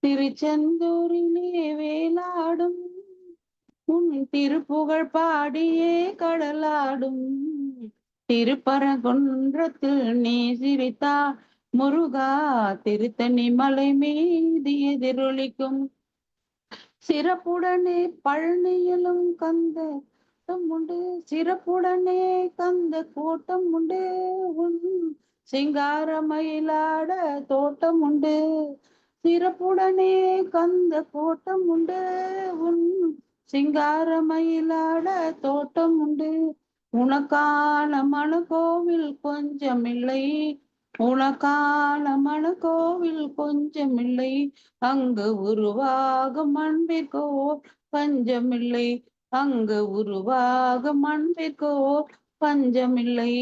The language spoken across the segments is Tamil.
திருச்செந்தூரிலே வேலாடும் உன் திருப்புகழ் பாடியே கடலாடும் திருப்பரங்குன்றத்தில் நீ சிரித்தா முருகா திருத்தணி மலை மீது எதிரொலிக்கும் சிறப்புடனே பழனியிலும் கந்த உண்டு சிறப்புடனே கந்த கூட்டம் உண்டு உன் சிங்கார மயிலாட தோட்டம் உண்டு சிறப்புடனே கந்த கூட்டம் உண்டு உன் சிங்கார மயிலாட தோட்டம் உண்டு உனக்கான மனக்கோவில் கொஞ்சமில்லை உனக்கான மனக்கோவில் கொஞ்சமில்லை அங்கு உருவாகும் அன்பிற்கோ பஞ்சமில்லை அங்கு உருவாகும் அன்பிற்கோ பஞ்சமில்லை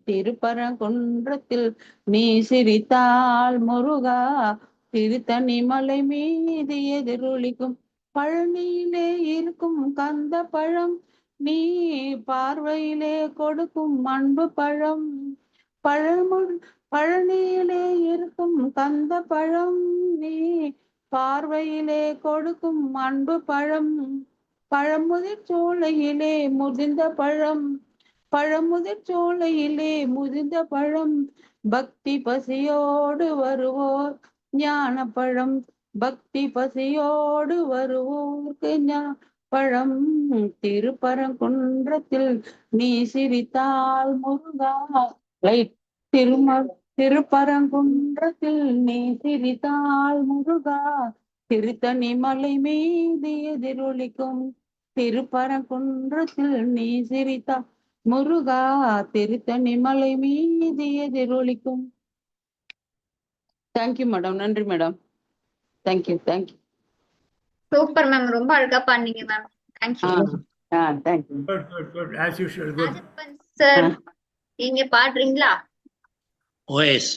திருப்பரங்குன்றத்தில் நீ சிரித்தாள் முருகா திருத்தணி மலை மீது எதிரொலிக்கும் பழனியிலே இருக்கும் கந்த பழம் நீ பார்வையிலே கொடுக்கும் அன்பு பழம் பழனியிலே இருக்கும் கந்த பழம் நீ பார்வையிலே கொடுக்கும் அன்பு பழம் பழமுதிர் சோலையிலே முதிர்ந்த பழம் பழமுதிர் சோலையிலே முதிர்ந்த பழம் பக்தி பசியோடு வருவோர் ஞான பழம் பக்தி பசியோடு வருவோர்க்கு பழம் திருப்பரங்குன்றத்தில் நீ சிரித்தால் முருகா திருப்பரங்குன்றத்தில் நீ சிரித்தால் முருகா திருத்தணி மலை மீது எதிரொலிக்கும் திருப்பரங்குன்றத்தில் நீ சிரித்தால் முருகா திருத்தணி மலை மீது எதிரொலிக்கும். Thank you madam. நன்றி மேடம். Thank you thank you. Super ma'am. ரொம்ப அழகா பண்ணீங்க ma'am. Thank you. Thank you. Good good good as usual. Good sir, நீங்க பாடுறீங்களா? ஓஎஸ்.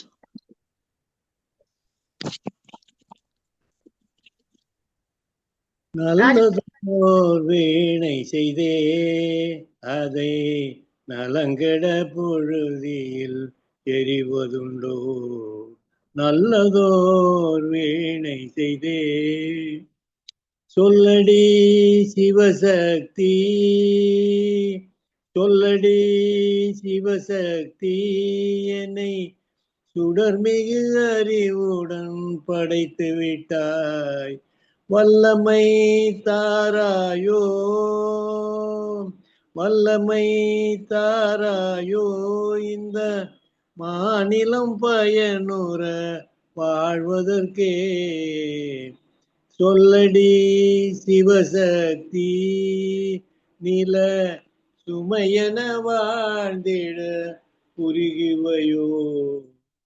நல்லதோர் வீணை செய்தே அதை நலங்கட பொழுதியில் எறிவதுண்டோ நல்லதோர் வீணை செய்தே சொல்லடி சிவசக்தி சொல்லடி சிவசக்தி என்னை சுடர்மிகு அறிவுடன் படைத்து விட்டாய் வல்லமை தாராயோ வல்லமை தாராயோ இந்த மாநிலம் பயனுற வாழ்வதற்கே சொல்லடி சிவசக்தி நில சுமையன வாழ்ந்திட புரிகுவையோ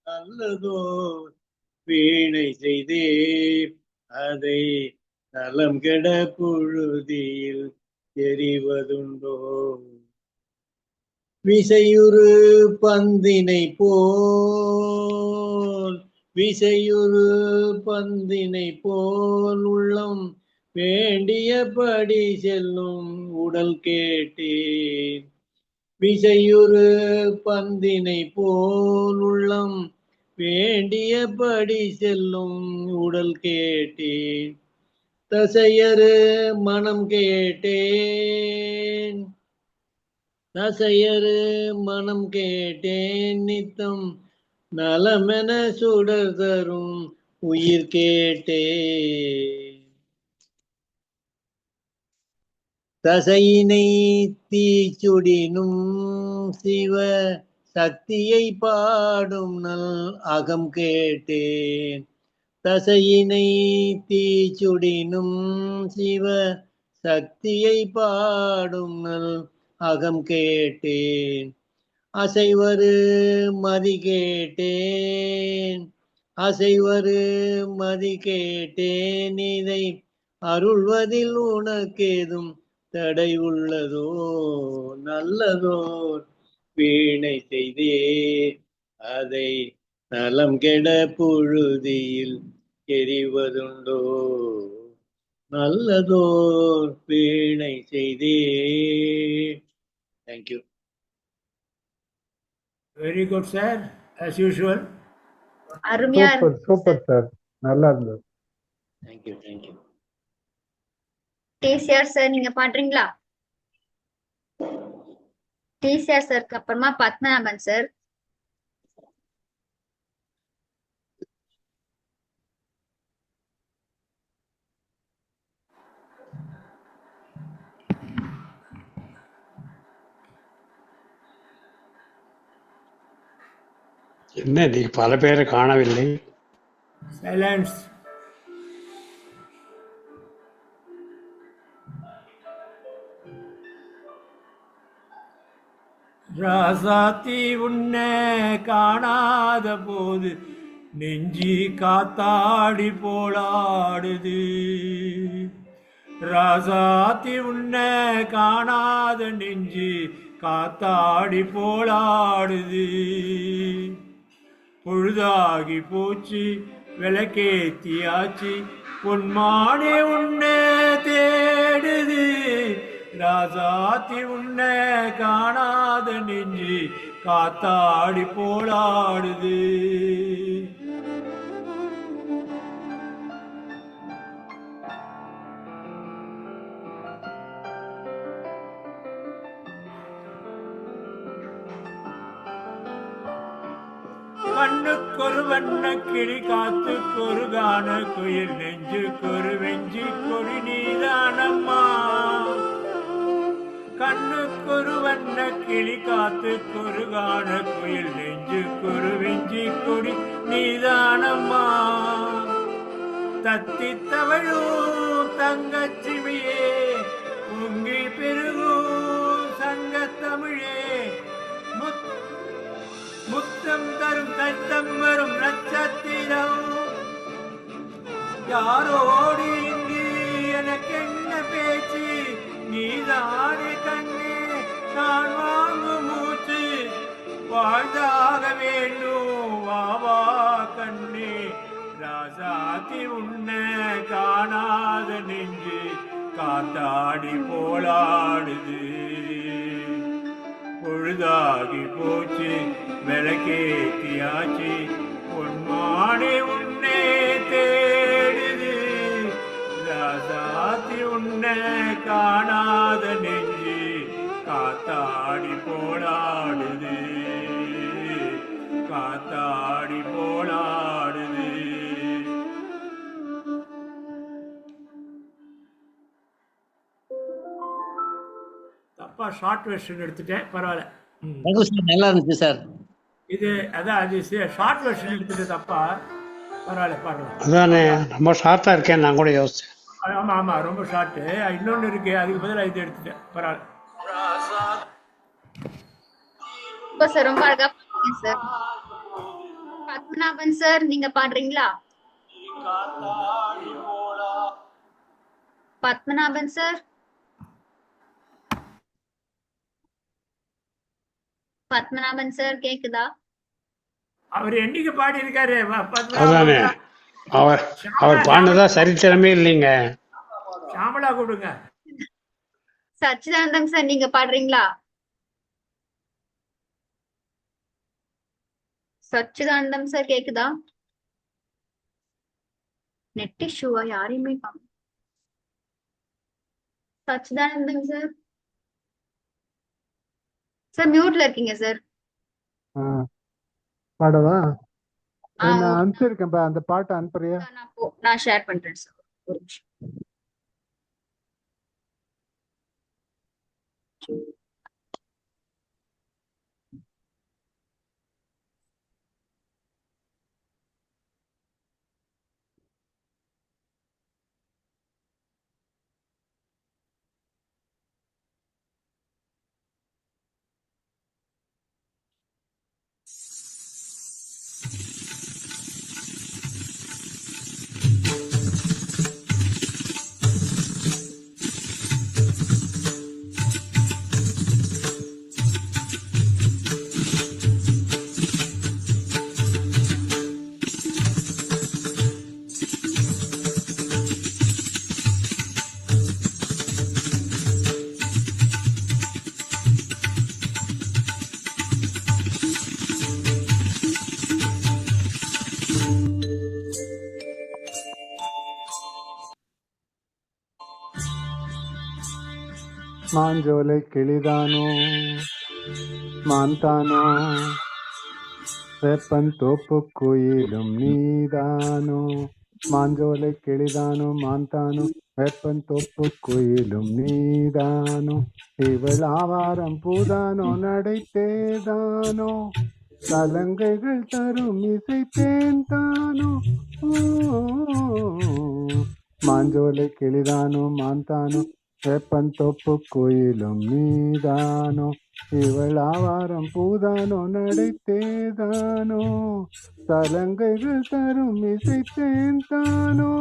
நல்லதோ வீணை செய்தே அதை நலம் கெட புழுதியில் எறிவதுண்டோ விசையுறு பந்தினை போல் விசையுறு பந்தினை போல் உள்ளம் வேண்டியபடி செல்லும் உடல் கேட்டேன் விசையுறு பந்தினை போல் உள்ளம் வேண்டியபடி செல்லும் உடல் கேட்டேன் தசையறு மனம் கேட்டேன் தசையறு மனம் கேட்டேன் நித்தம் நலமென சுடர் தரும் உயிர் கேட்டேன் தசையினை தீச்சுடினும் சிவ சக்தியை பாடும் நல் அகம் கேட்டேன் தசையினை தீச்சுடினும் சிவ சக்தியை பாடும் நல் அகம் கேட்டேன் அசைவரு மதி கேட்டேன் அசைவரு மதி கேட்டேன் இதை அருள்வதில் உனக்கேதும் தடை உள்ளதோ நல்லதோ வீணை செய்தே அதை நலம் கெட புழுதியில் எறிவதுண்டோ நல்லதோர் வீணை செய்தே. Thank you. Very good sir as usual. அருமையா சூப்பர் சார். நல்லா இருந்தது. Thank you thank you. டிசிஆர் சார் நீங்க பாடுறீங்களா? டிசிஆர் சாருக்கு அப்புறமா பத்மநாபன் சார். என்ன இன்னைக்கு பல பேரை காணவில்லை. Silence. ராசாத்தி உன்னை காணாத போது நெஞ்சி காத்தாடி போலாடுது. ராசாத்தி உன்னை காணாத நெஞ்சு காத்தாடி போலாடுது. பொழுதாகி போச்சு விளக்கேத்தியாச்சு பொன்மானே உன்னை தேடுது. ராசாத்தி உன்னை காணாத நெஞ்சு காத்தாடி போலாடுது. கண்ணுக்கொரு வண்ண கிளி காத்துக்கொரு கான குயில் நெஞ்சுக்கொரு வெஞ்சி கொடி நீதானம்மா. கண்ணுக்கொரு வண்ண கிளி காத்துக்கொரு கான குயில் நெஞ்சுக்கொரு வெஞ்சி கொடி நீதானம்மா. தத்தி தவழும் தங்கச்சிமியே பொங்கி பெருகும் சங்கத்தமிழே. முத்தம் தரும் தத்தம் வரும் நட்சத்திரம் யாரோடு இங்கு எனக்கு என்ன பேச்சு. நீதானே கண்ணே நான் வாங்கும் மூச்சு. வாழ்ந்தாக வேண்டும் வாவா கண்ணே. ராசாத்தி உன்னை காணாத நெஞ்சு காத்தாடி போலாடுது. பொழுதாகி போச்சு விளக்கேத்தியாச்சு பொன்மானே உன்னை தேடுது. ராசாத்தி உன்னை காணாத நெஞ்சு காத்தாடி போலாடுது. காத்தாடி போலாடுது. தப்பா ஷார்ட் வெர்ஷன் எடுத்துட்டேன், பரவாயில்ல. தேங்க்யூ சார், நல்லா இருந்துச்சு சார். இது அதான் அது ஷார்ட் வெர்ஷன் எடுத்துட்டு தப்பா, பரவாயில்ல பாடலாம். அதானே ரொம்ப ஷார்ட்டாக இருக்கேன் நான் கூட யோசிச்சேன். ஆமாம் ஆமாம் ரொம்ப ஷார்ட்டு. இன்னொன்று இருக்கு, அதுக்கு பதிலாக இது எடுத்துட்டேன், பரவாயில்ல. சார் ரொம்ப அழகா பாடுறீங்க சார். பத்மநாபன் சார் நீங்க பாடுறீங்களா? பத்மநாபன் சார். பத்மநாபன் சார் கேக்குதா? அவர் என்னைக்கு பாடி இருக்காரு அதானே அவர் அவர் பாடினதா சரித்திரமே இல்லைங்க. ஷாமலா கூப்பிடுங்க. சச்சிதானந்தம் சார் நீங்க பாடுறீங்களா? சச்சிதானந்தம் சார் கேக்குதா? நெட் இஷ்யூவா? யாரையுமே காணோம். சச்சிதானந்தம் சார் சார் மியூட்ல இருக்கீங்க சார். பாடவா? ஆ, நான் ஓகே. அனுப்பிச்சிருக்கேன், அந்த பாட்டை அனுப்புறியா? நான் ஷேர் பண்றேன் சார், ஒரு நிமிஷம். மாஞ்சோலை கிளிதானோ மான்தானோ வேப்பன் தோப்பு குயிலும் நீதானோ மாஞ்சோலை கிளிதானோ மான்தானோ வேப்பன் தோப்பு குயிலும் நீதானோ இவள் ஆவாரம் பூதானோ நடைத்தேதானோ கலங்கைகள் தரும் இசை தேன்தானோ மாஞ்சோலை கிளிதானோ மான்தானோ வேப்பன் தோப்பு குயிலும் நீதானோ இவள் ஆவாரம் பூதானோ நடைத்தேதானோ கலங்கைகள் தரும் இசை தேன்தானோ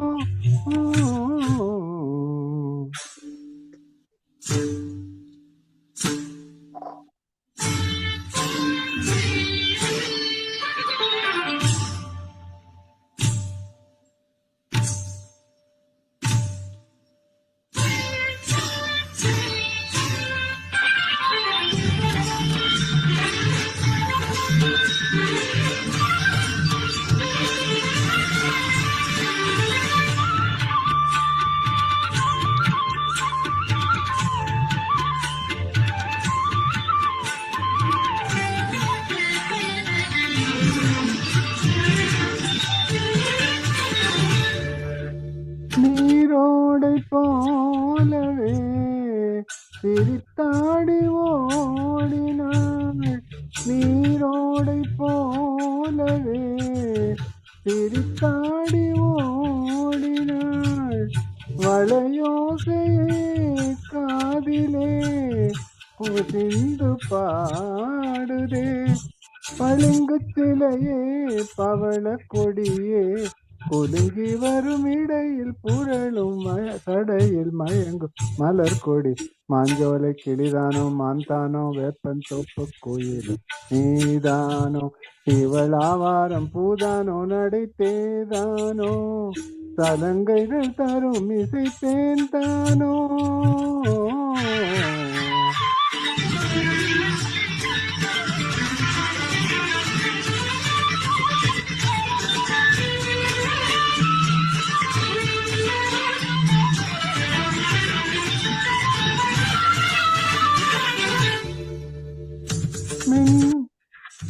நீரோடை போலவே சிரித்தாடி ஓடினாள் நீரோடை போலவே சிரித்தாடி ஓடினாள் வளையோசையே காதிலே சிந்து பாடுதே பளிங்கு சிலையே பவள கொடியே குலுங்கி வரும் இடையில் புரளும் கடையில் மயங்கும் மலர் கொடி மாஞ்சோலை கிளிதானோ மான்தானோ வேப்பன் தோப்பு கோயிலும் நீதானோ இவள் ஆவாரம் பூதானோ நடைத்தேதானோ சலங்கைகள் தரும் இசை தேன்தானோ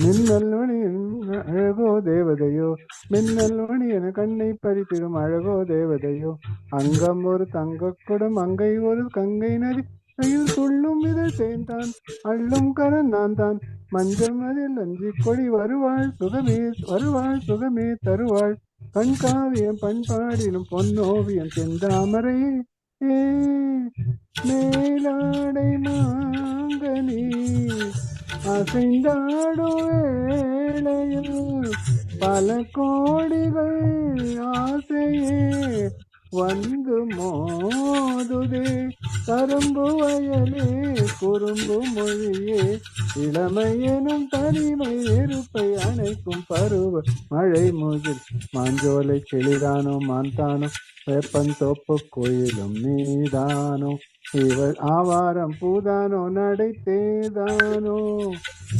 மின்னல் மணி அழகோ தேவதையோ மின்னல் மணி என கண்ணை பறித்திடும் அழகோ தேவதையோ அங்கம் ஒரு தங்க குடம் அங்கை ஒரு கங்கை நதி கையில் துள்ளும் இதழ் தேன்தான் அள்ளும் கரன் நான் தான் மஞ்சள் அதில் அஞ்சி கொடி வருவாள் சுகமே தருவாள் கண்காவியம் பண்பாடினும் பொன்னோவியம் செந்தாமரையே மேலாடை மாங்கனி அசைந்தாடும் வேளையில் பல கோடிகள் ஆசையே வந்து மோதுதே கரும்பு வயலே குறும்பு மொழியே இளமையெனும் தனிமை நெருப்பை அணைக்கும் பருவ மழை முகில் மாஞ்சோலை கிளிதானோ மான்தானோ வேப்பன் தோப்பு கோயிலும் நீதானோ இவள் ஆவாரம் பூதானோ நடைத்தேதானோ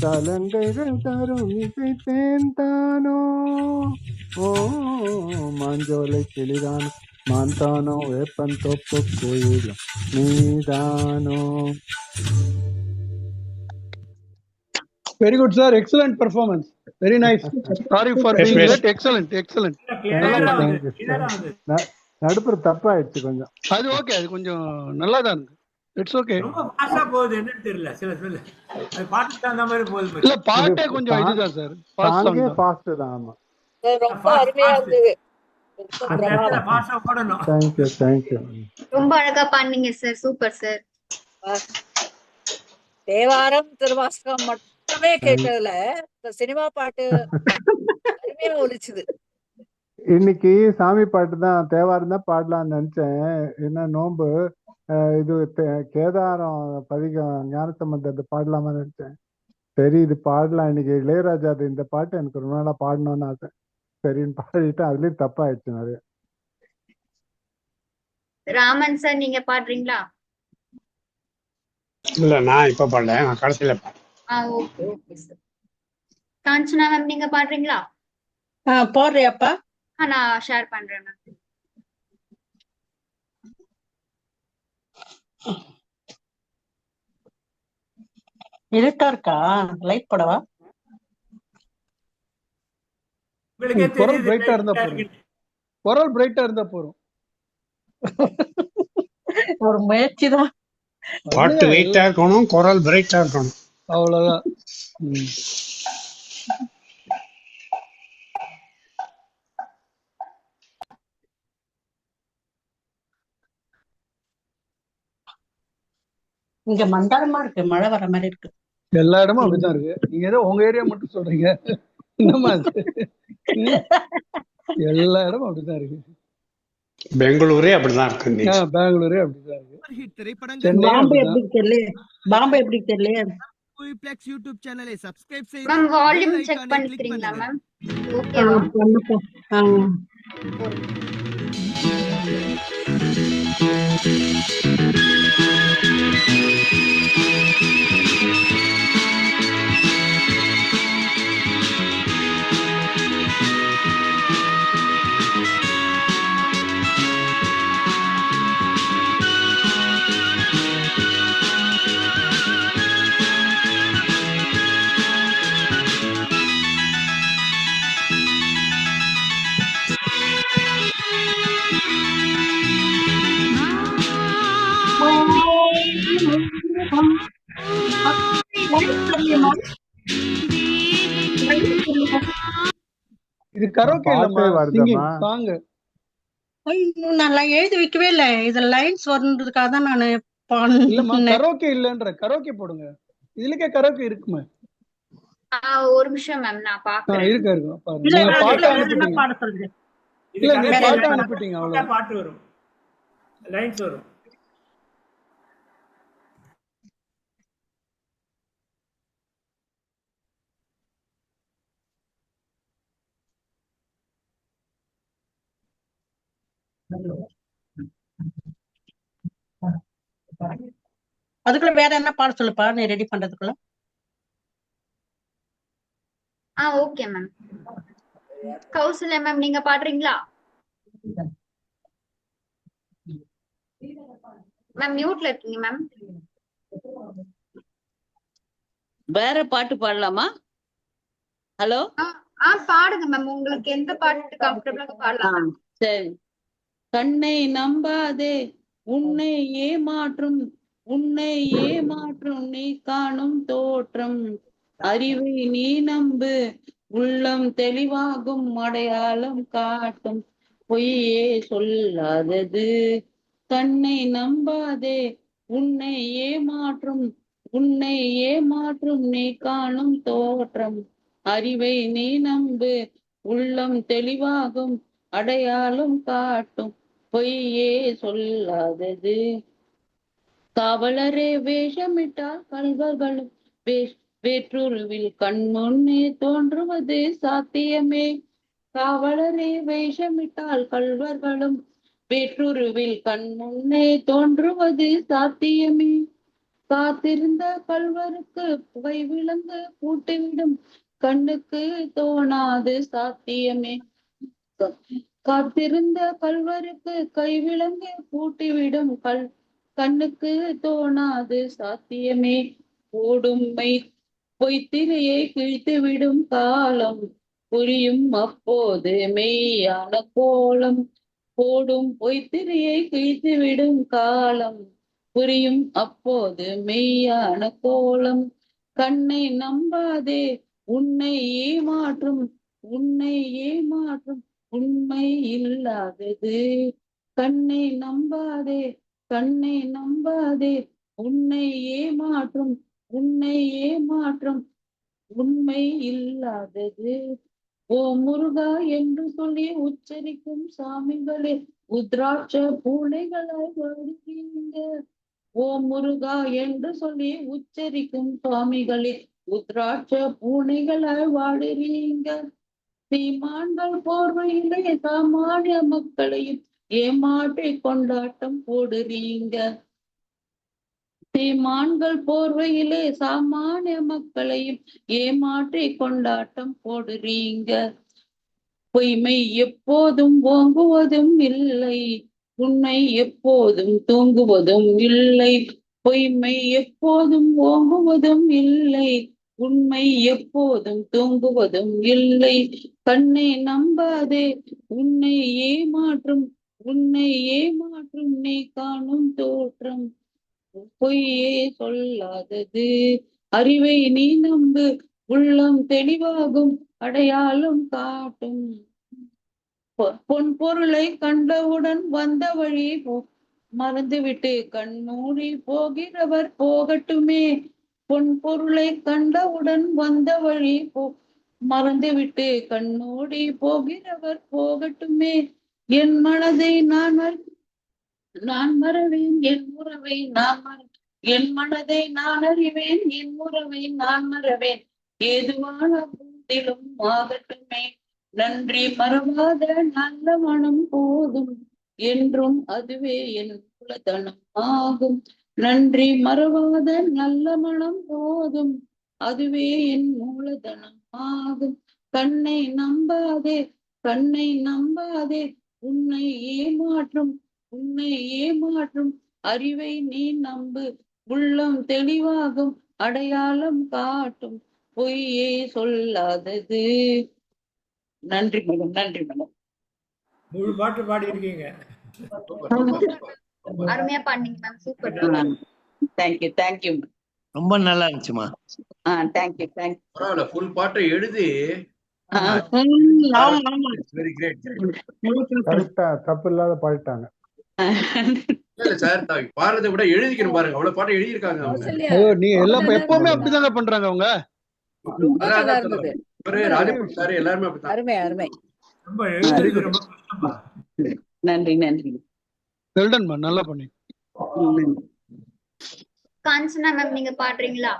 சலங்கைகள் தரும் இசை தேன்தானோ ஓ மாஞ்சோலை கிளிதானோ மான்தானோ வேப்பன் தோப்பு கோயிலும் நீதானோ. Very good, sir. Excellent performance. Very nice. Sorry for being late. Excellent. நடுப்புற தப்பாயிடுச்சு கொஞ்சம். அது ஓகே, அது கொஞ்சம் நல்லா தான் இருக்கு. It's okay. ரொம்ப ஃபாஸ்டா போகுது என்னன்னு தெரியல. சில அது பாட்டுக்கு தகுந்த மாதிரி போகுது. இல்ல பாட்டே கொஞ்சம் இதுதான் சார். சாங்கே ஃபாஸ்ட் தான். ஆமா, ரொம்ப அருமையா இருந்தது. ஃபாஸ்டா போடணும். Thank you. ரொம்ப அழகா பண்ணீங்க sir. Super sir. Thevaram Thiruvasagam மட்டுமே கேட்டதுல இந்த சினிமா பாட்டு அருமையா ஒலிச்சுது. இன்னைக்கு சாமி பாட்டு தான் தேவாரம் தான் பாடலாம்னு நினைச்சேன். என்ன நோன்பு இது கேதாரம் பதிகம் ஞானசம்பந்தத்தை பாடலாமா நினைச்சேன். சரி இது பாடலாம் இன்னைக்கு. இளையராஜா இந்த பாட்டு எனக்கு ரொம்ப நாளா பாடணும்னு ஆசை. சரின்னு பாடிட்டு அதுலயும் தப்பாயிடுச்சு நிறைய. ராமன் சார் நீங்க பாடுறீங்களா? இல்ல நான் இப்ப பாடல, நான் கடைசியில பாடுறேன். Okay okay sir. Kanchana ma'am நீங்க பாடுறீங்களா? போடுறியாப்பா? நான் ஷேர் பண்றேன் மேம். இருட்டா இருக்கா? லைட் போடவா? உங்களுக்கே குரல் தெரியுது பிரைட்டா light இருந்தா ஆ போதும். இருக்குன்னு. குரல் பிரைட்டா இருந்தா போதும். ஒரு முயற்சி தான். பாட்டு வெயிட்டா இருக்கணும், குரல் பிரைட்டா இருக்கணும். அவ்வளவுதான். ம். இங்க மந்தாரமா இருக்கு, மழை வர மாதிரி இருக்கு. எல்லா இடமும் அப்படித்தான் இருக்கு. நீங்க ஏதோ உங்க ஏரியா மட்டும் சொல்றீங்க. என்னமா அது? எல்லா இடமும் அப்படித்தான் இருக்கு. பெங்களூரே அப்படிதான் இருக்கு இன்னைக்கு. பெங்களூரே அப்படித்தான் இருக்கு. ஹிட் திரைப்படங்கள் சென்னையும் பாம்பே அப்படிதான். எப்படி தெரியல, பாம்பே எப்படி தெரியல. மூவிப்ளெக்ஸ் யூடியூப் சேனலை சப்ஸ்கிரைப் செய்து மேம் வால்யூம் பெல் செக் ஐகானை கிளிக் பண்ணிக்கிறீங்களா பண்ணுங்க. மேம்? ஓகேவா? பண்ணுப்போம். இது கரோக்கே இல்லம்மா, பாட்டே வருதம்மா. Singing song. நான் எழுதி வைக்கவே இல்லை, இதுல லைன்ஸ் வரணுன்றதுக்காக தான் நான் இல்லம்மா, பண்ணேன். கரோக்கே இல்லன்ற. கரோக்கே போடுங்க. இதுலக்கே கரோக்கே இருக்குமே. ஒரு நிமிஷம் மேம், நான் பாக்குறேன். இருக்கு இருக்கு பாருங்க. இல்ல, நீங்க வேற பாட்டா என்ன அனுப்பிட்டீங்க. பாட சொல்லுங்க. இது இல்ல நீங்க correct பாட்டா ஆ அனுப்பிட்டீங்க அவ்வளவு. பாட்டு வரும், லைன்ஸ் வரும். அதுக்குள்ள வேற என்ன பாட சொல்லுப்பா, நீ ரெடி பண்றதுக்குள்ள. Okay ma'am. கௌசல்யா மேம் நீங்க பாடுறீங்களா? மேம் மியூட்ல இருக்கீங்க மேம். வேற பாட்டு பாடலாமா? ஹலோ, பாடுங்க மேம், உங்களுக்கு எந்த பாட்டு கம்ஃபர்டபுளா பாடலாம். சரி. கண்ணை நம்பாதே, உன்னை ஏமாற்றும், உன்னை ஏமாற்றும் நீ காணும் தோற்றம். அறிவை நீ நம்பு, உள்ளம் தெளிவாகும், அடையாளம் காட்டும், பொய்யே சொல்லாதது. கண்ணை நம்பாதே, உன்னை ஏமாற்றும், உன்னை ஏமாற்றும் நீ காணும் தோற்றம். அறிவை நீ நம்பு, உள்ளம் தெளிவாகும், அடையாளம் காட்டும், பொய்யே சொல்லாதது. காவலரே வேஷமிட்டால் கல்வர்களும் வேற்றுருவில் கண்முன்னே தோன்றுவது சாத்தியமே. காவலரே வேஷமிட்டால் கல்வர்களும் வேற்றுருவில் கண்முன்னே தோன்றுவது சாத்தியமே. காத்திருந்த கல்வருக்கு புகை விலங்கு பூட்டிவிடும் கண்ணுக்கு தோணாது சாத்தியமே. காத்திருந்த கல்வருக்கு கைவிலங்கு பூட்டிவிடும் கண்ணுக்கு தோணாது சாத்தியமே. ஓடும்மை பொய்த்திரையை கிழித்துவிடும் காலம் புரியும் அப்போது மெய்யான கோலம். ஓடும் பொய்த்திரையை கிழித்துவிடும் காலம் புரியும் அப்போது மெய்யான கோலம். கண்ணை நம்பாதே, உன்னை ஏமாற்றும், உன்னை ஏமாற்றும் உண்மை இல்லாதது. கண்ணை நம்பாதே, கண்ணை நம்பாதே, உன்னை ஏமாற்றும், உன்னை ஏமாற்றும் உண்மை இல்லாதது. ஓ முருகா என்று சொல்லி உச்சரிக்கும் சாமிகளே உத்ராட்ச பூனைகளாய் வருவீங்க. ஓ முருகா என்று சொல்லி உச்சரிக்கும் சுவாமிகளே உத்ராட்ச பூனைகளாய் வாடுறீங்க. சீமான்கள் போர்வையிலே சாமானிய மக்களையும் ஏமாற்றி கொண்டாட்டம் போடுறீங்க. சீமான்கள் போர்வையிலே சாமானிய மக்களையும் ஏமாற்றி கொண்டாட்டம் போடுறீங்க. பொய்மை எப்போதும் ஓங்குவதும் இல்லை, உண்மை எப்போதும் தூங்குவதும் இல்லை. பொய்மை எப்போதும் ஓங்குவதும் இல்லை, உண்மை எப்போதும் தூங்குவதும் இல்லை. கண்ணை நம்பாதே உன்னை ஏமாற்றும், உன்னை ஏமாற்றும் நீ காணும் தோற்றம். பொய்யே சொல்லாதது அறிவை நீ நம்பு, உள்ளம் தெளிவாகும் அடையாளம் காட்டும். பொன் பொருளை கண்டவுடன் வந்த வழி மறந்துவிட்டு கண்மூடி போகிறவர் போகட்டுமே. பொன் பொருளை கண்டவுடன் வந்த வழி மறந்துவிட்டு கண்மூடி போகிறவர் போகட்டுமே. என் மனதை நான் மறவேன், என் உறவை என் மனதை நான் அறிவேன், என் உறவை நான் மறவேன். ஏதுவான போதிலும் ஆகட்டுமே. நன்றி மறவாத நல்ல மனம் போதும், என்றும் அதுவே என் மூலதனம் ஆகும். நன்றி மறவாத நல்ல மனம் போதும், அதுவே என் மூலதனம் ஆகும். கண்ணை நம்பாதே கண்ணை நம்பாதே உன்னை ஏமாற்றும், உன்னை ஏமாற்றும் அறிவை நீ நம்பு, உள்ளம் தெளிவாகும் அடையாளம் காட்டும். பொய்யே சொல்லாதது. நன்றி மேடம், நன்றி மேடம். முழு பாட்டு பாடி இருக்கீங்க. அருமையா பாடுனீங்க மேம். சூப்பர். Thank you thank you. ரொம்ப நல்லா இருந்துச்சுமா. Thank you thank you. பரவாயில்ல, ஃபுல் பாட்டை எழுதி வெரி கிரேட். கரெக்டா தப்பு இல்லாத பாடிட்டாங்க. இல்ல சார், பாடுறதை விட எழுதிக்கணும் பாருங்க, அவ்வளவு பாட்டை எழுதியிருக்காங்க அவங்க. நீ எல்லாம் எப்பவுமே அப்படிதாங்க பண்றாங்க அவங்க. ராஜபக்ஷ சார் எல்லாருமே அப்படிதான். அருமை அருமை. ரொம்ப எழுதுறது ரொம்ப கஷ்டமா. நன்றி நன்றி. வெல்டன் மா, நல்லா பண்ணி. காஞ்சனா மேம் நீங்க பாடுறீங்களா?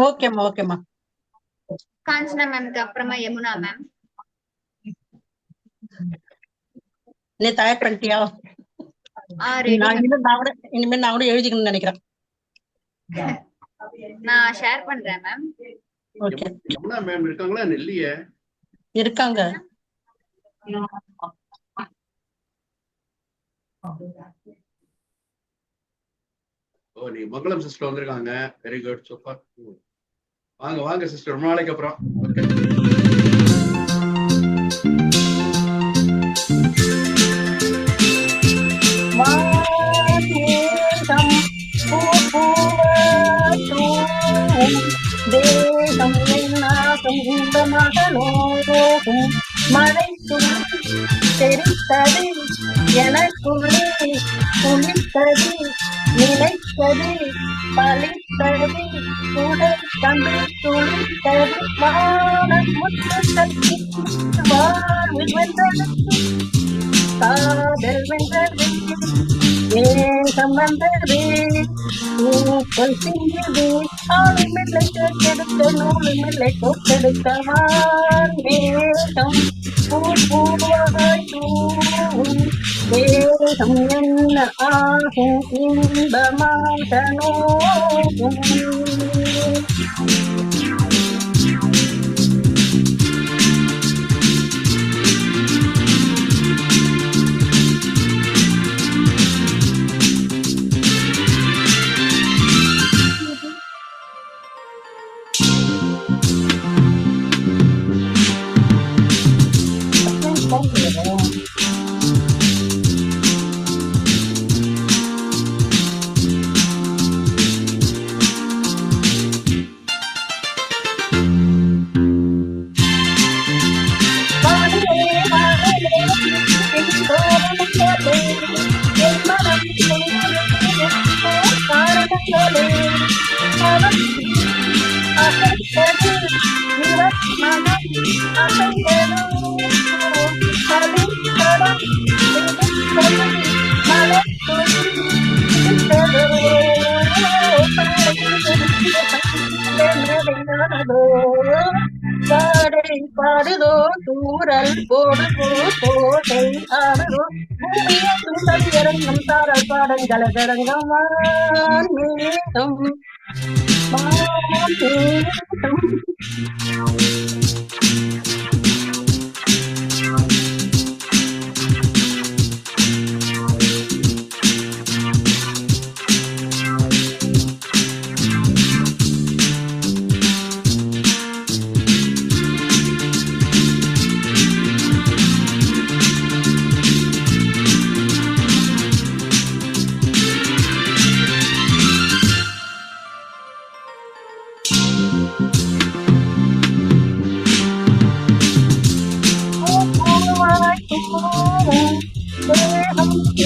ஓகேம்மா ஓகேம்மா. காஞ்சனா மேம்க்கு அப்புறமா யமுனா மேம். நீ தயார் பண்ணிட்டியா? இனிமேல் நான் கூட எழுதிக்கணும்னு நினைக்கிறேன். நான் ஷேர் பண்றேன் மேம். ஓகே. யமுனா மேம் இருக்காங்களா? இல்லையே. இருக்காங்க. ஓ, நீ மங்களம் சிஸ்டர் வந்திருக்காங்க. Very good, super. வாங்க வாங்க சிஸ்டர், ரொம்ப நாளைக்கு அப்புறம். மழை தெரித்தது எனக்குள்ளே குளித்தது நிலைத்தது பழித்தது உடல் தந்து துளித்தது வானம் முற்றத்தது வாழ்வில் வென்றது காதல் வென்றது ஏகம் வந்தது பூக்கள் சிங்கியது ஆளுமில்லை கேட்டெடுத்த நூலுமில்லை கோட்டெடுத்த வான்மேகம் பூவாய் தூவும் வேகம் என்ன ஆகும் இன்பமாக நோகும். பாடுதோ தூரல் போடுதோ கோட்டை ஆடுதோ பூமியும் இறங்கும் தாரல் பாடங்கள் தரங்கம் வான்மேகம்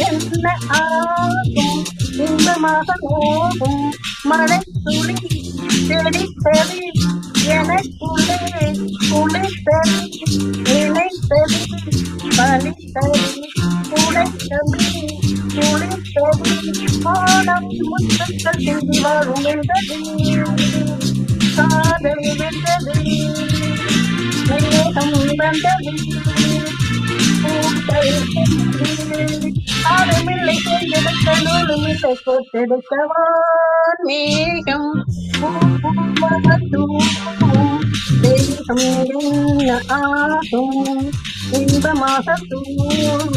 என்ன ஆகும் இன்பமாக ஓடும் மழை துளி செடி செடி எனக்குள்ளே குளித்தது நினைத்தது பலித்தது உடைத்தது குளித்தது மானம் முத்தங்கள் சிந்தி வரும் என்றது காதல் வென்றது நேரம் வந்தது ஆடமில்லை சேர்ந்தெடுக்க நூலுமில்லை கோத்தெடுக்கவான் மேகம் தேகம் என்ன ஆகும் இன்பமாக தூவும்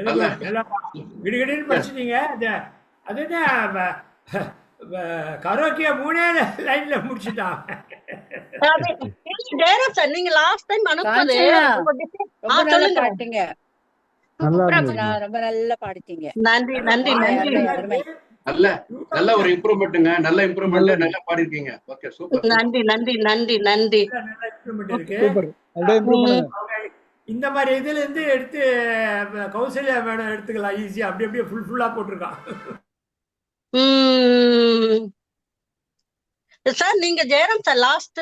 நல்லா விடுகிடுன்னு படிச்சுட்டீங்க. அதுதான் கரோக்கிய 3 லைன்ல முடிச்சுட்டான். ஜெயராம் சார் நீங்க லாஸ்ட் டைம் அனுப்புனது சொல்லுங்க. பாட்டீங்க, நல்லா இருந்தது. ரொம்ப நல்லா பாடிட்டீங்க. நன்றி நன்றி நன்றி நல்ல நல்ல ஒரு இம்ப்ரூவ்மெண்ட்டுங்க. நல்ல இம்ப்ரூவ்மெண்ட், நல்லா பாடிருக்கீங்க. Okay, super. நன்றி நன்றி நன்றி நன்றி. நல்ல இம்ப்ரூவ்மெண்ட் இருக்கு. சூப்பர். அப்படியே இம்ப்ரூவ் பண்ணுங்க. இந்த மாதிரி இதுல இருந்து எடுத்து கௌசல்யா மேடம் எடுத்துக்கலாம் ஈஸியா. அப்படி அப்படியே ஃபுல்லா போட்டிருக்கான். சார் நீங்க ஜெயராம் சார் லாஸ்ட்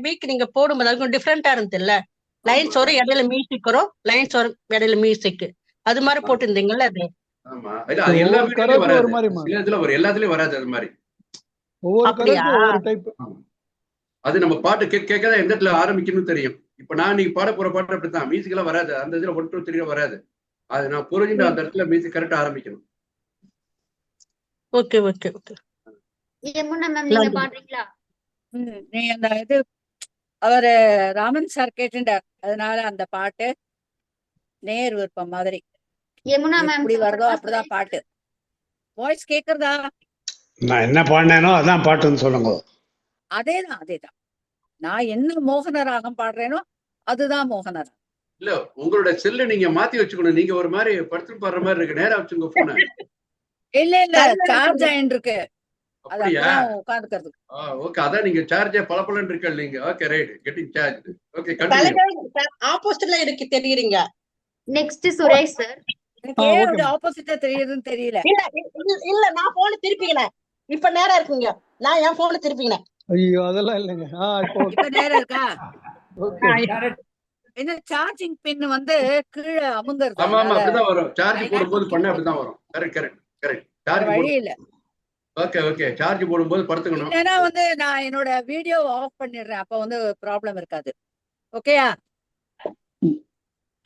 வீக் நீங்க போடும்போது அது கொஞ்சம் டிஃப்ரெண்டா இருந்தது இல்ல, லைன்ஸ் வரும் இடையில மியூசிக் வரும், லைன்ஸ் வரும் இடையில மியூசிக், அது மாதிரி போட்டிருந்தீங்கல்ல அது. ஆமா, இல்ல அது எல்லா வீடியோலயும் வராது. சில இதுல வரும், எல்லாத்துலயும் வராது அது மாதிரி. ஒவ்வொரு கலருக்கு ஒவ்வொரு டைப். அது நம்ம பாட்டு கேட்கதான் எந்த இடத்துல ஆரம்பிக்கணும்னு தெரியும். இப்ப நான் நீங்க பாட போற பாட்டு அப்படித்தான், மியூசிக் எல்லாம் வராது. அந்த இதுல 1 2 3 வராது. அது நான் புரிஞ்சுட்டு அந்த இடத்துல மியூசிக் கரெக்டா ஆரம்பிக்கணும். Okay okay okay. Yamuna ma'am நீங்க பாடுறீங்களா? நீ அந்த இது அவரு ராமன் சார் கேட்டுட்டார், அதனால அந்த பாட்டு நேர் விருப்பம் மாதிரி யமுனா மேம் எப்படி வருதோ அப்படிதான் பாட்டு. வாய்ஸ் கேக்குறதா? நான் என்ன பாடினேனோ அதான் பாட்டுன்னு சொல்லுங்க. அதேதான் அதேதான். நான் என்ன மோகன ராகம் பாடுறேனோ அதுதான் மோகன ராகம். இல்ல உங்களோட செல்ல நீங்க மாத்தி வச்சுக்கணும். நீங்க ஒரு மாதிரி படுத்து பாடுற மாதிரி இருக்கு. நேரா வச்சுங்க போன. இல்ல இல்ல சார்ஜ் ஆயிட்டு இருக்கு. அப்படியா? உட்காந்துக்கிறது. ஓகே, அதான் நீங்க சார்ஜ் பலப்பலன்னு இருக்க நீங்க. Okay right, getting charge. Okay, continue. ஆப்போசிட்ல இருக்கு தெரியுறீங்க. Next Suresh sir. எனக்கு ஏன் அப்படி ஆப்போசிட்டா தெரியுதுன்னு தெரியல. இல்ல நான் போன் திருப்பிக்கிறேன். இப்ப நேரா இருக்குங்க, நான் என் போன திருப்பிக்கிறேன். ஐயோ அதெல்லாம் இல்லைங்க. இப்ப நேரம் இருக்கா? ஓகே. என்ன சார்ஜிங் பின் வந்து கீழே அமுங்கிறது. ஆமா ஆமா, அப்படிதான் வரும். சார்ஜ் போடும்போது பண்ண அப்படிதான் வரும். Correct correct correct. சார்ஜ் வழி இல்ல. ஓகே ஓகே, சார்ஜ் போடும்போது படுத்துக்கணும். ஏன்னா வந்து நான் என்னோட வீடியோ ஆஃப் பண்ணிடுறேன், அப்ப வந்து ப்ராப்ளம் இருக்காது. ஓகேயா?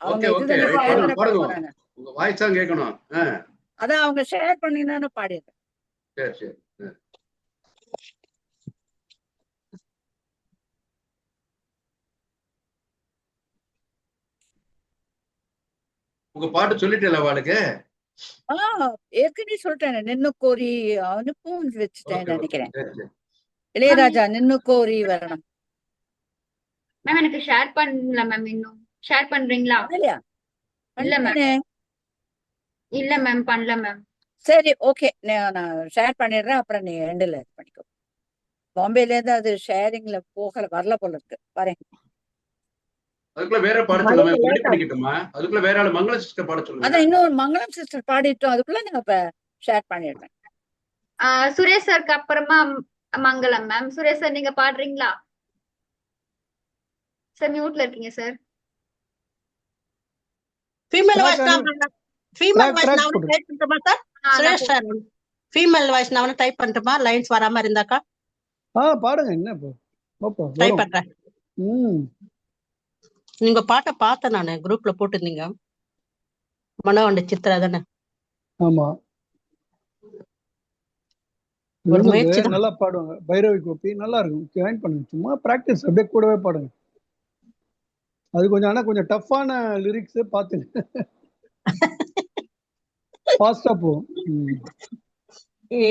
ஓகே ஓகே, பாடுங்க. உங்க வாய்ஸ் தான் கேட்கணும். அதான் அவங்க ஷேர் பண்ணினானு பாடிடுறேன். சரி சரி. உங்க பாட்டு சொல்லிட்டேல அவளுக்கு? ஏற்கனவே சொல்லிட்டேன், நின்னு கோரி அனுப்பும் வச்சுட்டேன் நினைக்கிறேன். இளையராஜா நின்னு கோரி வரணும். மேம் எனக்கு ஷேர் பண்ணல மேம், இன்னும் ஷேர் பண்றீங்களா? இல்லையா? இல்ல மேம், இல்ல மேம் பண்ணல மேம். சரி ஓகே, நான் ஷேர் பண்ணிடுறேன், அப்புறம் நீ எண்டில் பண்ணிக்கோ. பாம்பேல இருந்து அது ஷேரிங்ல போகல, வரல போல இருக்கு. வரேன். அதுக்குள்ள வேற பாட சொல்லுங்க, ரெடி பண்ணிக்கிட்டுமா? அதுக்குள்ள வேற ஆளு மங்களம் சிஸ்டர் பாட சொல்லுங்க. அதான் இன்னொரு மங்களம் சிஸ்டர் பாடிட்டோம், அதுக்குள்ள நான் இப்ப ஷேர் பண்ணிடுறேன். சுரேஷ் சாருக்கு அப்புறமா மங்களம் மேம். சுரேஷ் சார் நீங்க பாடுறீங்களா? சார் மியூட்ல இருக்கீங்க சார். ஃபீமேல் வாய்ஸ் நான் டைப் பண்ணட்டுமா sir? Suresh sir female voice நான் டைப் பண்ணட்டுமா? லைன்ஸ் வராம இருந்தாக்கா பாடுங்க. என்ன இப்போ டைப் பண்றேன். நீங்க பாட்ட பார்த்தேன் நானு, குரூப்ல போட்டிருந்தீங்க. மனவண்ட சித்ரா தானே? ஆமா, ஒரு முயற்சி நல்லா பாடுவாங்க. பைரவி கோபி நல்லா இருக்கும், ஜாயின் பண்ணுங்க. சும்மா பிராக்டிஸ் அப்படியே கூடவே பாடுங்க. அது கொஞ்சம் ஆனா கொஞ்சம் டஃப்பான லிரிக்ஸ் பாத்துங்க, ஃபாஸ்டா போகும்.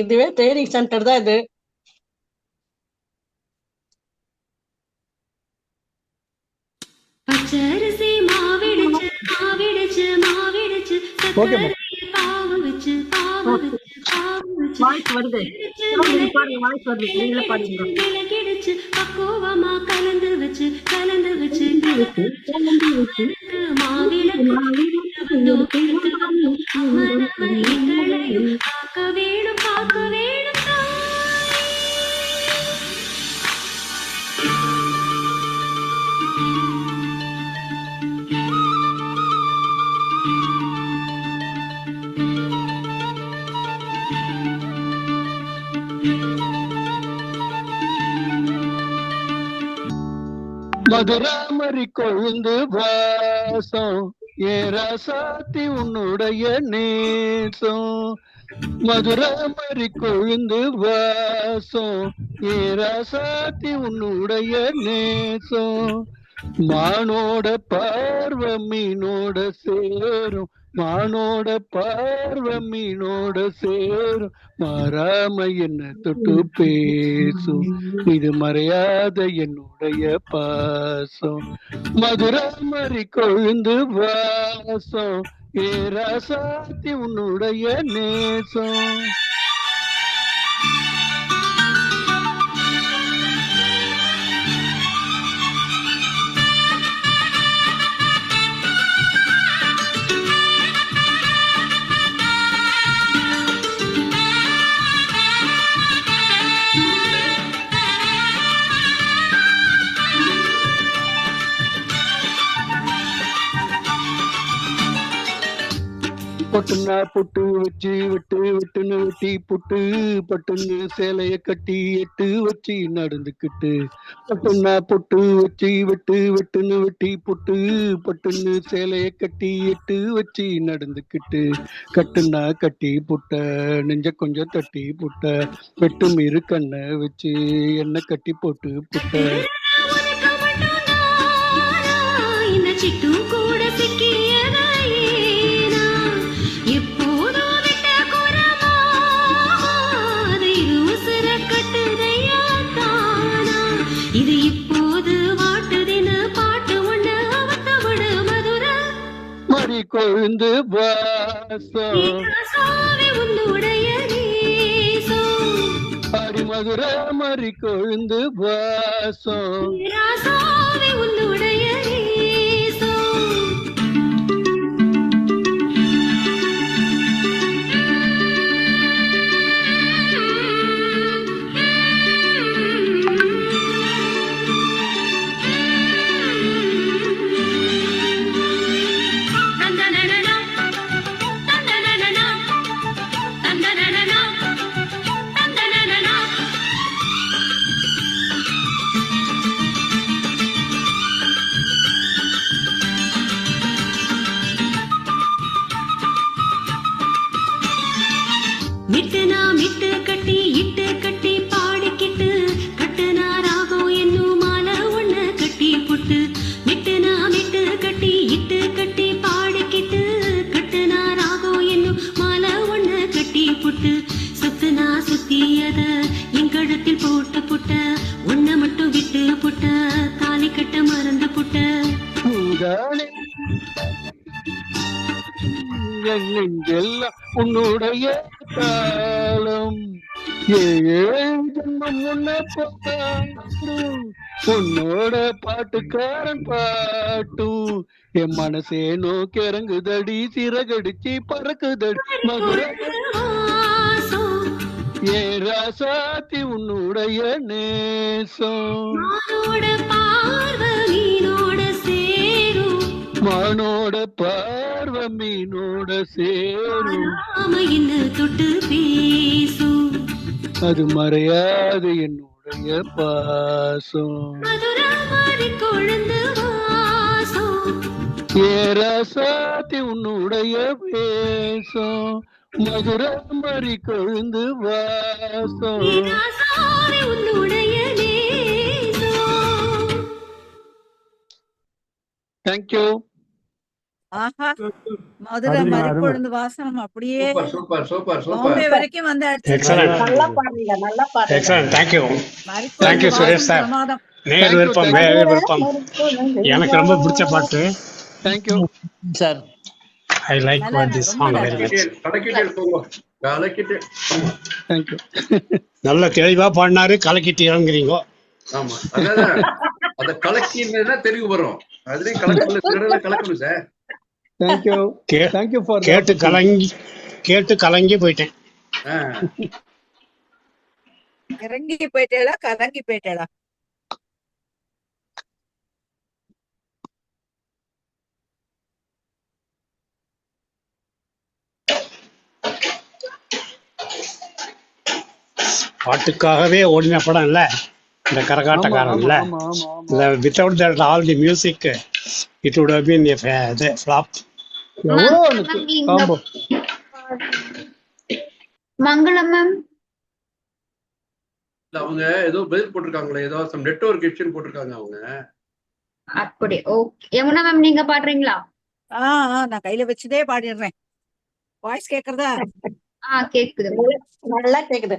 இதுவே ட்ரைனிங் சென்டர் தான் இது. ஓகே வாய்ஸ் வருது, வாய்ஸ் வருது, நீங்களே பாடுங்க. பக்குவமா கலந்து வச்சு மாவிளக்கு எங்களையும் காக்க வேணும் மதுராமரி கொழுந்து வாசம் ஏராசாத்தி உன்னுடைய நேசம் மதுராமரி கொழுந்து வாசம் ஏராசாத்தி உன்னுடைய நேசம் மானோட பார்வ மீனோட சேரும் மானோட பார்வ மீனோட சேரும் மாறாம என்ன தொட்டு பேசும் இது மறையாத என்னுடைய பாசம் மதுராமரி கொழுந்து வாசம் ஏராசாத்தி உன்னுடைய நேசம். பொட்டுனா பொட்டு வச்சு வெட்டுன்னு வெட்டி புட்டு பட்டுன்னு சேலைய கட்டி எட்டு வச்சு நடந்துக்கிட்டு பொட்டுனா பொட்டு வச்சு வெட்டுன்னு வெட்டி புட்டு பட்டுன்னு சேலைய கட்டி எட்டு வச்சு நடந்துக்கிட்டு கட்டுனா கட்டி புட்ட நெஞ்ச கொஞ்சம் தட்டி புட்ட வெட்டு மீறு கண்ணை வச்சு என்ன கட்டி போட்டு புட்ட கொழுந்து வாசம் அடி மதுரை மறி கொழுந்து வாசம் மிட்டு கட்டி பாடிக்கிட்டு கட்டுனா ராகம் என்னும் மாலை ஒண்ண கட்டி புட்டு மிட்டு கட்டி கட்டி பாடிக்கிட்டு கட்டுனா ராகம் என்னும் மாலை ஒண்ண கட்டி புட்டு சுத்துனா சுத்தியத என் கழுத்தில் போட்டு புட்ட ஒன்ன மட்டும் விட்டு புட்ட தாலி கட்ட மறந்து புட்ட நெஞ்செல்லாம் உன்னுடைய காலம் ஜென்மம் உன்னை பாட்டும் உன்னோட பாட்டுக்காரன் பாட்டும் என் மனசே நோக்கி இறங்குதடி சிறகடிச்சு பறக்குதடி மதுரை ஏ ராசாத்தி உன்னுடைய நேசம் மானோட பார்வ மீனோட சேரும் தொட்டு பேசும் அது மறையாது என்னுடைய பாசம் கொழுந்து வாசம் ஏராசாத்தி உன்னுடைய பேசம் மதுரை மறி கொழுந்து வாசம் உன்னுடைய தேங்க்யூ. ஆஹா மதுரை மறிக்கொழுந்து வாசனம் அப்படியே பாம்பே வரைக்கும் வந்து தேங்க்யூ சுரேஷ் சார். நேர் விருப்பம் எனக்கு ரொம்ப பிடிச்ச பாட்டு. Thank you sir. I like this song very much. Thank you. நல்ல தெளிவா பாடினாரு. கலக்கிட்டு இறங்குறீங்க. ஆமா அதான் அந்த கலக்கின்னா தெலுங்கு வரும். அதுலயும் கலக்கணும் கலக்கணும் sir. Thank you K- thank you for கேட்டு கலங்கி போயிட்டேன். இறங்கி போயிட்டேடா கலங்கி போயிட்டேடா. பாட்டுக்காகவே ஓடின படம் இல்ல இந்த ஆமா கரகாட்டக்காரன் ஆமா இல்ல. ஆமா ஆமா ஆமா இந்த without that all the music it would have been a flop. எவ்வளோ மேம் எனக்கு நீங்க காம்போ. மங்களம் மேம். இல்ல அவங்க ஏதோ பதில் போட்டிருக்காங்களே, ஏதோ சம் நெட்வொர்க் இஷ்யூன்னு போட்டிருக்காங்க அவங்க. அப்படி ஓகே. யமுனா மேம் நீங்க பாடுறீங்களா? நான் கையில வச்சுட்டே பாடிடுறேன். வாய்ஸ் கேக்குறதா? கேக்குது மேம். நல்லா கேக்குது.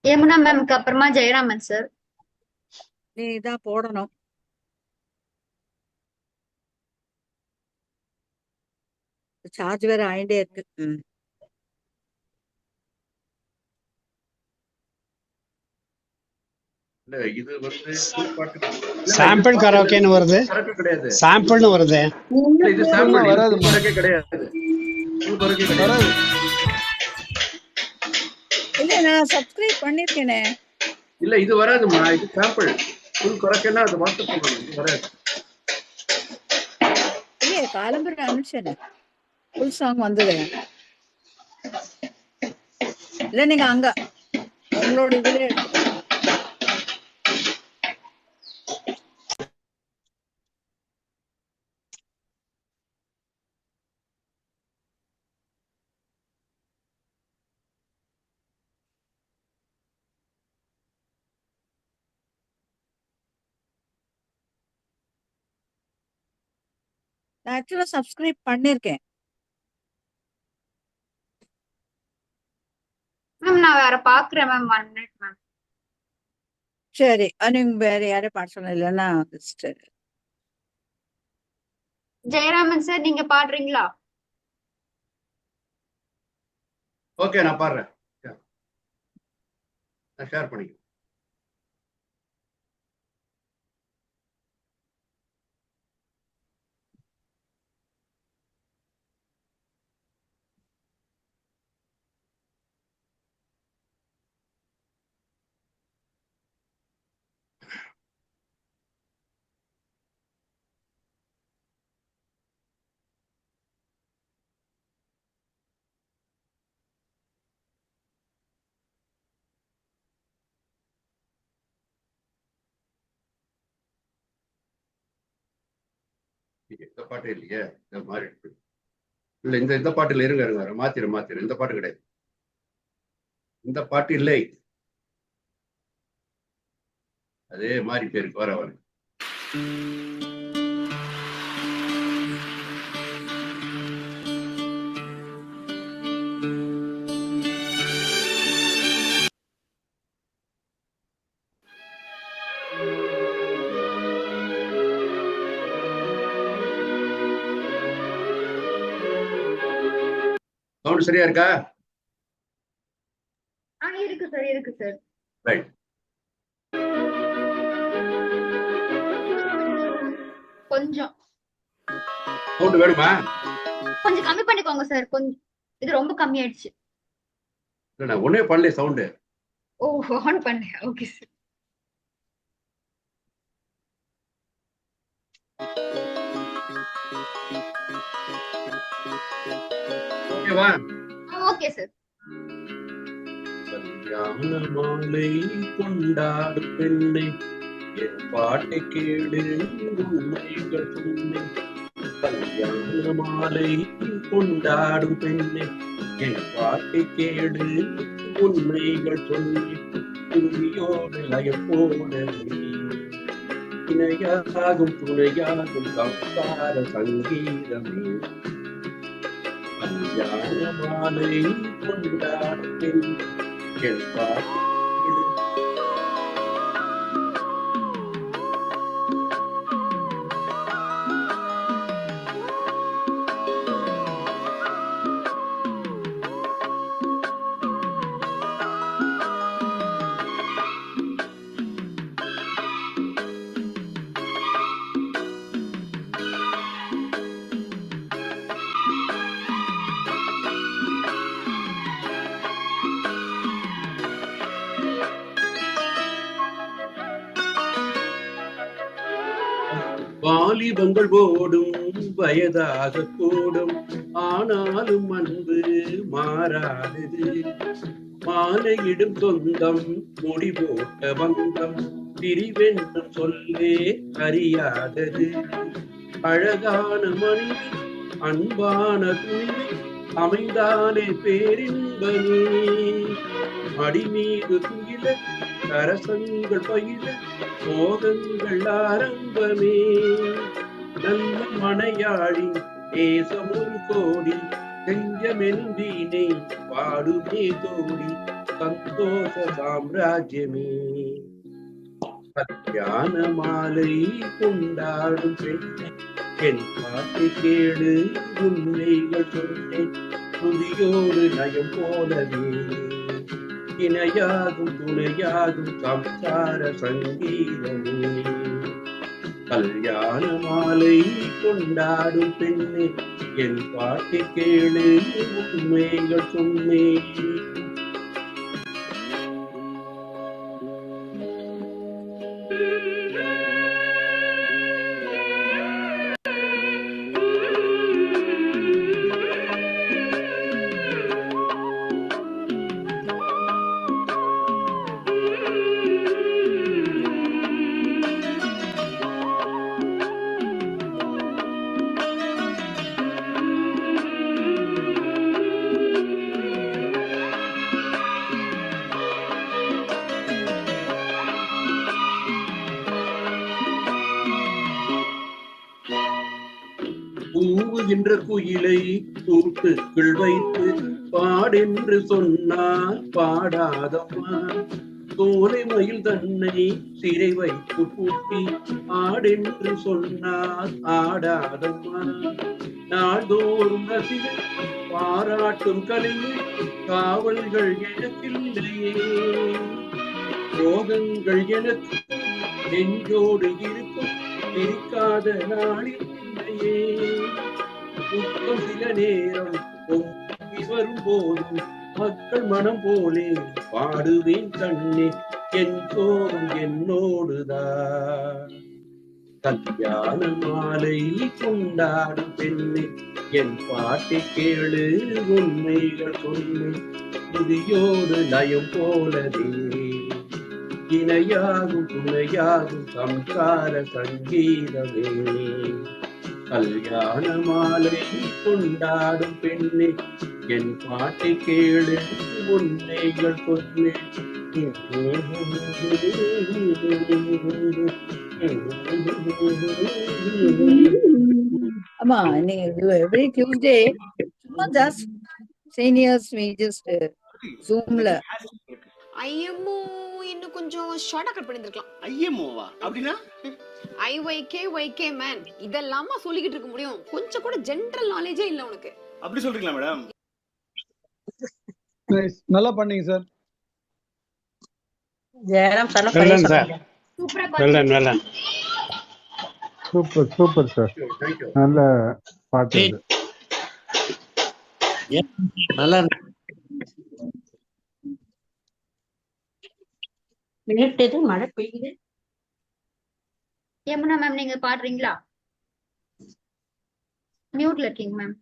யமுனா மேம்க்கு அப்புறமா ஜெயராமன் சார். நீ தான் போடணும். சார்ஜ் வேற ஆயிட்டே இருக்கு. இல்ல இது வந்து full பாட்டு சாம்பிள் கரோக்கேன்னு வருது. கரெக்ட் கிடையாது. சாம்பிள்னு வருது. இல்ல இது சும்மா சாம்பிள் வராதுமா கரெக்டே கிடையாது. full கரெக்டே கிடையாது. வராது. இல்ல நான் சப்ஸ்கிரைப் பண்ணிருக்கேனே. இல்ல இது வராதுமா, இது சாம்பிள். ஃபுல் கரெக்டா அது வாட்ஸ்அப் பண்ணணும், இது வராது. இல்லையே காலம்பரம் அனுப்பிச்சேனே ஃபுல் சாங் வந்தது. இல்ல நீங்க அங்க உங்களோட இதுல எடுத்துக்கோங்க. நான் ஆக்சுவலா சப்ஸ்கிரைப் பண்ணிருக்கேன். மேம் நான் வேற பாக்குறேன் மேம். 1 minute ma'am. சரி நீங்க வேற யாரையும் பாட சொன்ன இல்லைன்னா ஜெயராமன் சார் நீங்க பாடுறீங்களா? ஓகே நான் பாடுறேன். நான் ஷேர் பண்ணிக்கிறேன். இந்த பாட்டு இல்லையே, இந்த மாதிரி இருக்கு. இல்ல இந்த பாட்டுல இருங்க இருங்க மாத்திரு இந்த பாட்டு கிடையாது. இந்த பாட்டு இல்லை, அதே மாதிரி பேருக்கு வர வர சவுண்ட் சரியா இருக்கா? இருக்கு சார் இருக்கு சார். ரைட். கொஞ்சம் சவுண்ட் வேணுமா? கொஞ்சம் கம்மி பண்ணிக்கோங்க சார். கொஞ்சம் இது ரொம்ப கம்மி ஆயிடுச்சு. இல்ல நான் ஒன்னே பண்ணல சவுண்ட். ஆன் பண்ணேன். Okay sir. ஓகேவா? Okay sir. கல்யாண மாலை கொண்டாடும் பெண்ணை என் பாட்டை கேடு உண்மைகள் சொன்னேன். கல்யாண மாலை கொண்டாடும் பெண்ணை என் பாட்டை கேடு உண்மைகள் சொன்னேன். துணியோடு லயப்போட இணையாகும் துணையாகும் சம்சார சங்கீதமே. கல்யாண மாலை கொண்டாடும் பெண்ணை என் பாட்டை கேடு. வாலிபங்கள் ஓடும் வயதாக கூடும், ஆனாலும் அன்பு மாறாதது. மாலையிடும் சொந்தம் முடி போட்ட பந்தம், பிரிவென்றும் சொல்லே அறியாதது. அழகான மனித அன்பான துணிவு அமைந்தானே பேரின்பமே. அடி மீது துயில அரசங்கள் பயில மோகங்கள் ஆரம்பமே. நல்ல மனையாளி தேசம் ஒரு கோடி, செஞ்சமெனும் வீணை பாடுமே தோடி, சந்தோஷ சாம்ராஜ்யமே. கல்யாண மாலை கொண்டாடும் பெண்ணே, என் பாட்டு கேளு உண்மைகள் சொன்னேன், புதியோடு நயம் போலவே. இணையாகும் துணையாகும் சம்சார சங்கீதமே. கல்யாண மாலை கொண்டாடும் பெண்ணே, என் பாட்டு கேளு உண்மைகள் சொன்னேன். பூவுகின்ற குயிலை கூட்டுக்குள் வைத்து பாடென்று சொன்னால் பாடாதம்மா. சோலை மயில் தன்னை சிறை வைத்து பூட்டி ஆடென்று சொன்னால் ஆடாதம்மா. நாள்தோறும் ரசிகர் பாராட்டும் கலைஞர் காவல்கள் எனக்கில்லையே. ரோகங்கள் எனக்கு நெஞ்சோடு இருக்கும், பிரிக்காத நாளில் துக்கம் சில நேரம் பொங்கி வரும் போதும் மக்கள் மனம் போலே பாடுவேன் கண்ணே, என் சோறும் என்னோடுதான். கல்யாண மாலை கொண்டாடும் பெண்ணே, என் பாட்டை கேளு உண்மைகள் சொல்லு, புதியோடு நயம் போலவே. இணையாகும் துணையாகும் சம்சார சங்கீதமே. கல்யாண மாலை கொண்டாடும் பெண்ணே, என் பாட்டை கேளு உண்மைகள் சொல்லு. ஆமா, எவ்ரி டியூஸ்டே சும்மா ஜஸ்ட் சீனியர்ஸ் we just ஜூம்ல ஐஎம்ஓ இன்னும் கொஞ்சம் ஷார்ட்டா கட் பண்ணிருக்கலாம். ஐஎம்ஓவா அப்படினா? ஐஒய்கே மேன், இதெல்லாமா சொல்லிக்கிட்டு இருக்க முடியும்? கொஞ்சம் கூட ஜெனரல் நாலேஜே இல்ல உனக்கு. அப்படி சொல்றீங்களா மேடம்? நல்லா பண்ணீங்க sir. Jayaram sir well sir. சூப்பரா வெல் சூப்பர் சார். நல்ல பாட்டு இது. நல்லா நேற்று மழை பெய்யுது. யமுனா மேம் நீங்க பாடுறீங்களா? மியூட்ல இருக்கீங்க மேம்.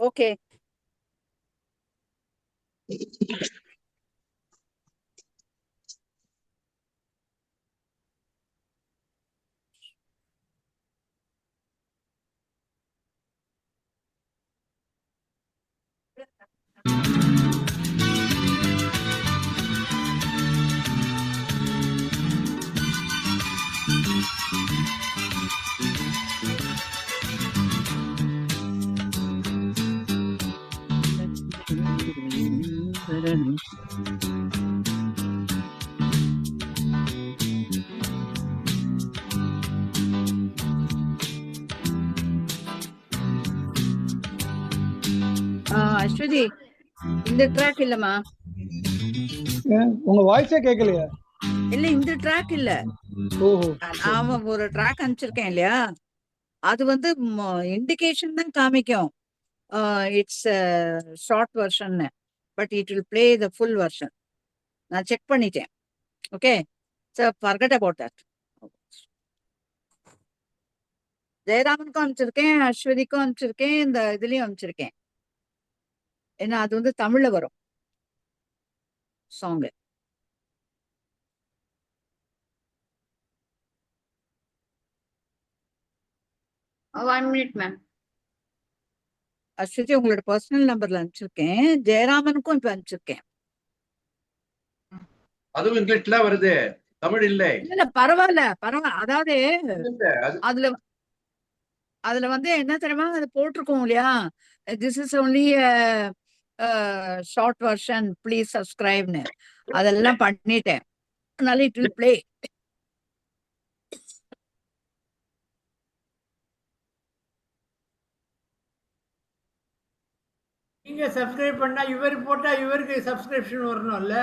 ஓகே. அஸ்வதி, இந்த ட்ராக் இல்லம்மா. உங்க வாய்ஸே கேட்கலையா? இல்ல, இந்த ட்ராக் இல்ல. ஓஹோ, நான் ஒரு ட்ராக் அனுப்பிச்சிருக்கேன் இல்லையா, அது வந்து இண்டிகேஷன் தான் காமிக்கும். It's short version, but it will play the full version. நான் செக் பண்ணிட்டேன். Okay, so forget about that. ஜெயராமனுக்கும் அனுப்பிச்சிருக்கேன், அஸ்வதிக்கும் அனுப்பிச்சிருக்கேன், இந்த இதுலயும் அனுப்பிச்சிருக்கேன். ஏன்னா அது வந்து தமிழ்ல வரும் song. One minute ma'am. Aswathi உங்களோட பர்சனல் நம்பர்ல அனுப்பிச்சிருக்கேன், ஜெயராமனுக்கும் இப்ப அனுப்பிச்சிருக்கேன். அதுவும் இங்கிலீஷ்ல வருது, தமிழ் இல்லை. இல்ல பரவாயில்ல பரவாயில்ல. அதாவது அது அதுல அதுல வந்து என்ன தெரியுமா அது போட்டிருக்கோம் இல்லையா, this is only short version, please சப்ஸ்கிரைப்னு அதெல்லாம் பண்ணிட்டேன். அதனால இட் வில் பிளே. நீங்க சப்ஸ்கிரைப் பண்ணா இவர் போட்டா இவருக்கு சப்ஸ்கிரிப்ஷன் வரணும்ல.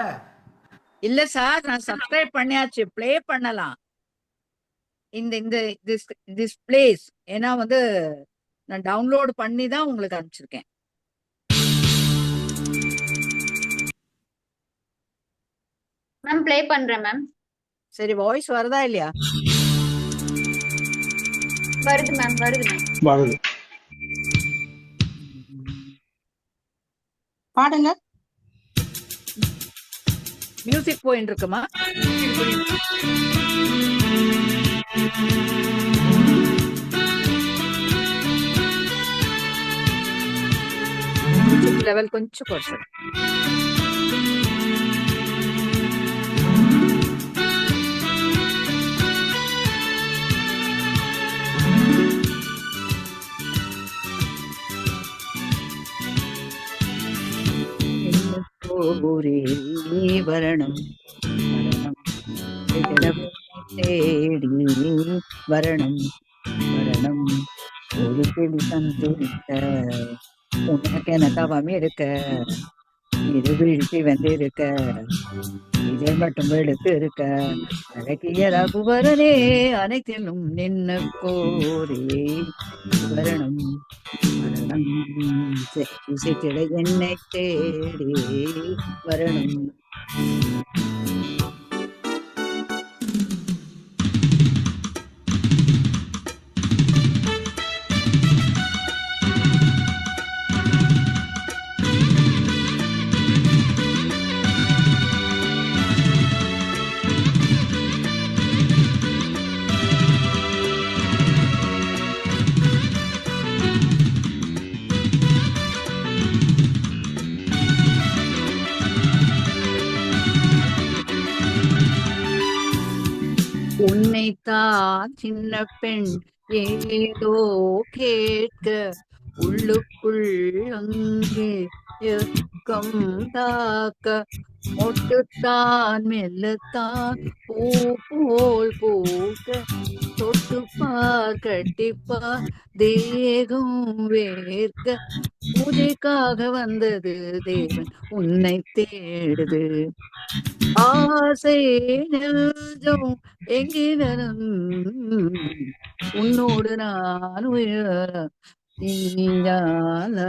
இல்ல சார், நான் சப்ஸ்கிரைப் பண்ணியாச்சு, ப்ளே பண்ணலாம். இந்த இந்த திஸ் பிளேஸ் ஏன்னா வந்து நான் டவுன்லோட் பண்ணி தான் உங்களுக்கு அனுப்பிச்சிருக்கேன். மேம் ப்ளே பண்றேன் மேம். சரி, வாய்ஸ் வருதா இல்லையா? வருது மேம், வருது மேம். வருது. பாடுங்க. மியூசிக் போயிட்டு இருக்குமா? லெவல் கொஞ்சம் குறைச்சு. வரணும் தேடி வரணும் வரணும் ஒரு பிடி தந்துருக்க உனக்கு என தவம் இருக்க இது வீழ்ச்சி வந்திருக்க இதை மட்டும் எடுத்து இருக்க அழகிய ரகுவரனே அனைத்திலும் நின்னு கோரி வரணும் வரணும் இசைத்திட என்னை தேடி வரணும். உன்னைத்தான் சின்ன பெண் ஏதோ கேட்க உள்ளுக்குள் அங்கே எக்கம் தாக்க மொட்டுத்தான் மெல்லத்தான் பூ போல் பூக்க தொட்டுப்பார் கட்டிப்பார் தேகம் வேர்க்க பூஜைக்காக வந்தது தேவன் உன்னை தேடுது ஆசை நெஞ்சம் எங்கிலும் உன்னோடு நான் உயர நீயாலா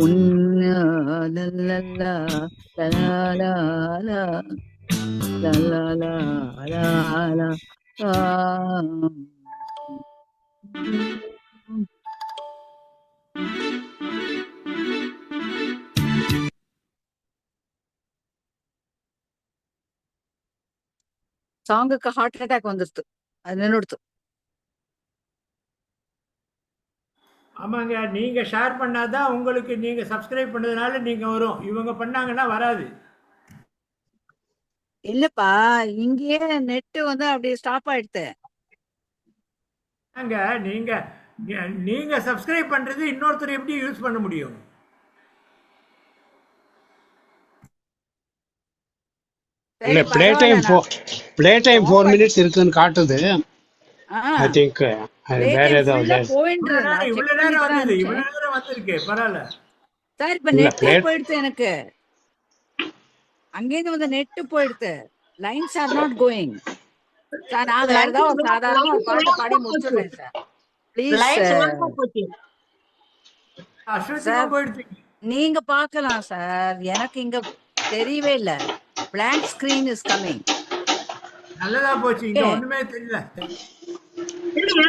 உன்னலலலா லலலலா லலலலலா சாங்குக்கு ஹார்ட் அட்டாக் வந்துருது, அது நின்றுடுத்து. ஆமாங்க, நீங்க ஷேர் பண்ணாதான் உங்களுக்கு, நீங்க சப்ஸ்கிரைப் பண்ணதுனால நீங்க வரும், இவங்க பண்ணாங்கன்னா வராது. இல்லப்பா, இங்கேயே நெட் வந்து அப்படியே ஸ்டாப் ஆயிடுது. நீங்க நீங்க சப்ஸ்கிரைப் பண்றது இன்னொருத்தர் எப்படி யூஸ் பண்ண முடியும்? இல்ல ப்ளே டைம் 4 minutes இருக்குன்னு காட்டுது. ஐ திங்க் வேற ஏதாவது இவ்வளவு நேரம் வந்திருக்கு, பரவாயில்ல சார். இப்ப நெட் போயிடுது எனக்கு, அங்கேயிருந்து வந்து நெட் போயிடுது. Lines R not going sir. நான் வேற ஏதாவது ஒரு சாதாரண ஒரு பாட்டு பாடி முடிச்சிடுறேன் சார், ப்ளீஸ் சார். நீங்க பார்க்கலாம் சார், எனக்கு இங்க தெரியவே இல்ல. blank screen is coming. நல்லதா போச்சு, இங்க ஒண்ணுமே தெரியல.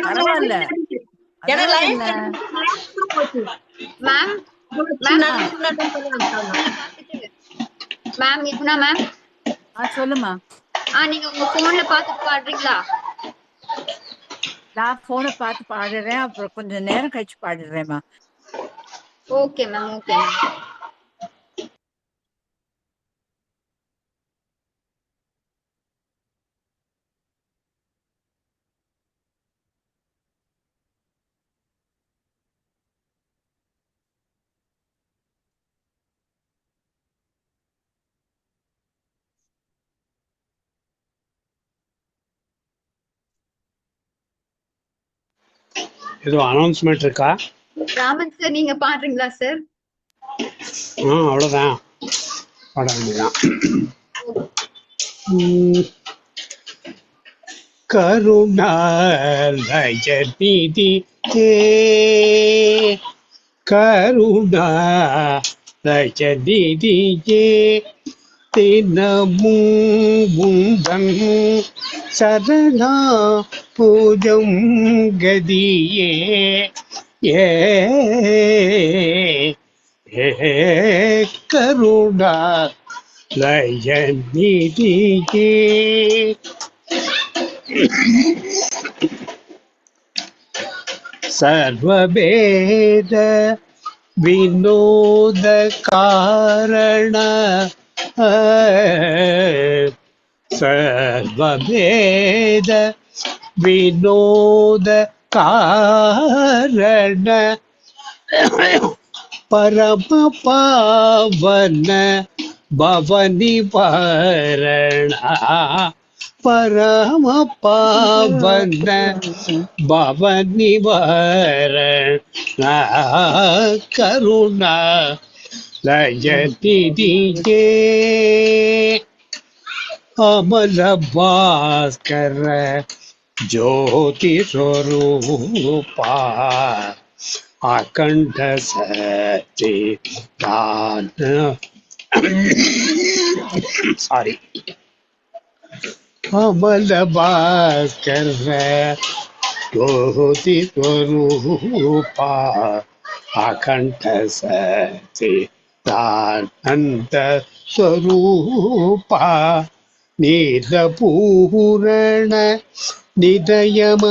பரவாயில்ல எனக்கு அதாவது லைன் இல்ல போச்சு மேம் சின்ன மேம் சின்ன மேம் யமுனா மேம் சொல்லுமா. நீங்க உங்க போன்ல பாத்துட்டு பாடுறீங்களா? நான் போனை பார்த்து பாடுறேன், அப்புறம் கொஞ்சம் நேரம் கழிச்சு பாடுறேம்மா. Okay ma'am okay ma'am. ஏதோ அனௌன்ஸ்மெண்ட் இருக்கா? ராமன் சார் நீங்க பாடுறீங்களா சார்? அவ்வளோதான், பாட வேண்டியதான். கருணாலயநிதி கருணாலயநிதியே தினமும் உந்தன் சரணா பூஜம் கதியே கருணாலயநிதியே சர்வவேத வினோத காரண சர்வவேத வினோத காரண பரம பாவன பவனி பரண பரம பாவன பவனி பரண கருணா லயநிதியே அமல பாஸ்கர ஜோதி ஸ்வரூபா அகண்ட சச்சி தான சாரி அமல பாஸ்கர ஜோதி ஸ்வரூபா அகண்ட சச்சி தானந்த ஸ்வரூபா நீலபூரண நிதயமந்தித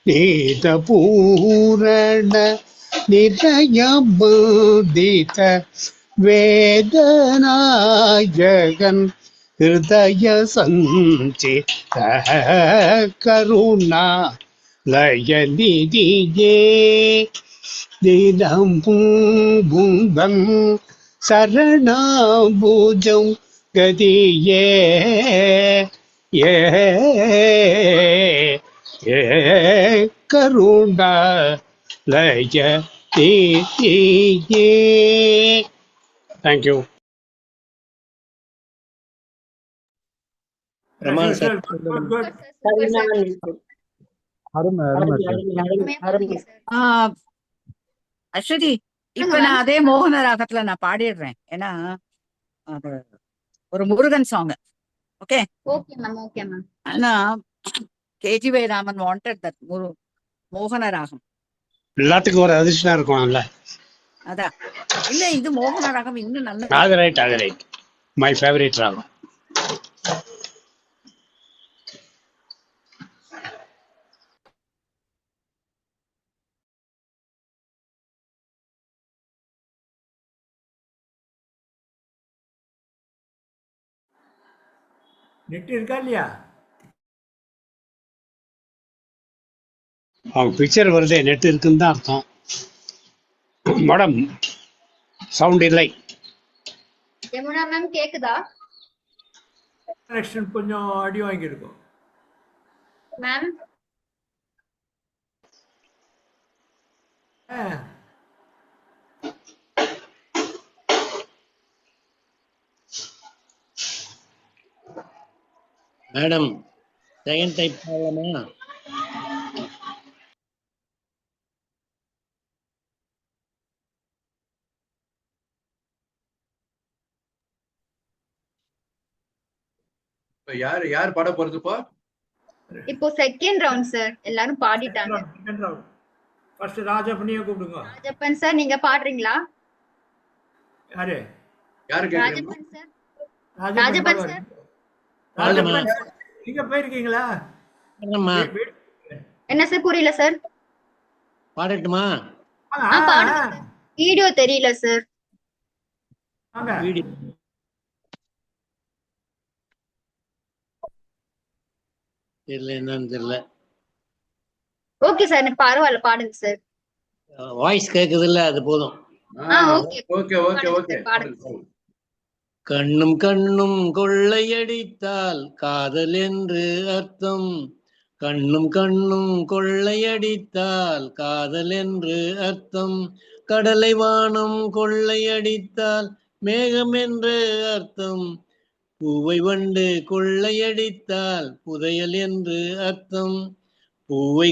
நீலபூரண நிதயமந்தித வேதநாயகன் ஹிருதய சஞ்சித கருணா லயநிதியே தினம் பூம்பன் சரணாபூஜம் கதியே கருணா லயநிதியே. தேங்க்யூ. As usual, good. அருமை அருமை சார். அருமை. அஸ்வதி, இப்ப நான் அதே மோகன ராகத்துல நான் பாடிடுறேன். ஏன்னா அது ஒரு Murugan song. Okay okay ma'am okay ma'am. ஆனா கேஜிவை ராமன் வாண்டட் தட் மோகன ராகம். எல்லாத்துக்கும் ஒரு அதிர்ஷ்டம் இருக்கணும்ல. அதான் இல்ல, இது மோகன ராகம் இன்னும் நல்ல. அது ரைட், அது ரைட். மை ஃபேவரட் ராகம். நெட் இருக்கா இல்லையா? அவங்க பிக்சர் வருது, நெட் இருக்குன்னு தான் அர்த்தம். மேடம் சவுண்ட் இல்லை. யமுனா மேம் கேக்குதா? கனெக்ஷன் கொஞ்சம் அடி வாங்கியிருக்கும் மேம். மேடம் செகண்ட் டைப் பண்ணலாமா? யார் பாட போறதுப்பா? இப்போ செகண்ட் ரவுண்ட் சார், எல்லாரும் பாடிட்டாங்க. Second round. ஃபர்ஸ்ட் ராஜப்பனியை கூப்பிடுங்க. ராஜப்பன் சார் நீங்க பாடுறீங்களா? யாரு யாரு கேக்குறீங்க? ராஜப்பன் சார், ராஜப்பன் ராஜப்பன் பாடுவாரு. சார். ராஜப்பன் நீங்க போயிருக்கீங்களா? பாடுறேம்மா. என்ன சார் புரியல சார்? பாடட்டுமா? பாடுங்க சார். வீடியோ தெரியல சார். வாங்க. வீடியோ தெரியல, என்னன்னு தெரியல. ஓகே சார், எனக்கு பரவாயில்ல, பாடுங்க சார். வாய்ஸ் கேக்குது இல்ல, அது போதும். Okay okay okay okay. பாடுங்க சார். கண்ணும் கண்ணும் கொள்ளையடித்தால் காதல் என்று அர்த்தம். கண்ணும் கண்ணும் கொள்ளையடித்தால் காதல் என்று அர்த்தம். கடலை வானம் கொள்ளையடித்தால் மேகம் என்று அர்த்தம். பூவை வண்டு கொள்ளையடித்தால் புதையல் என்று அர்த்தம். பூவை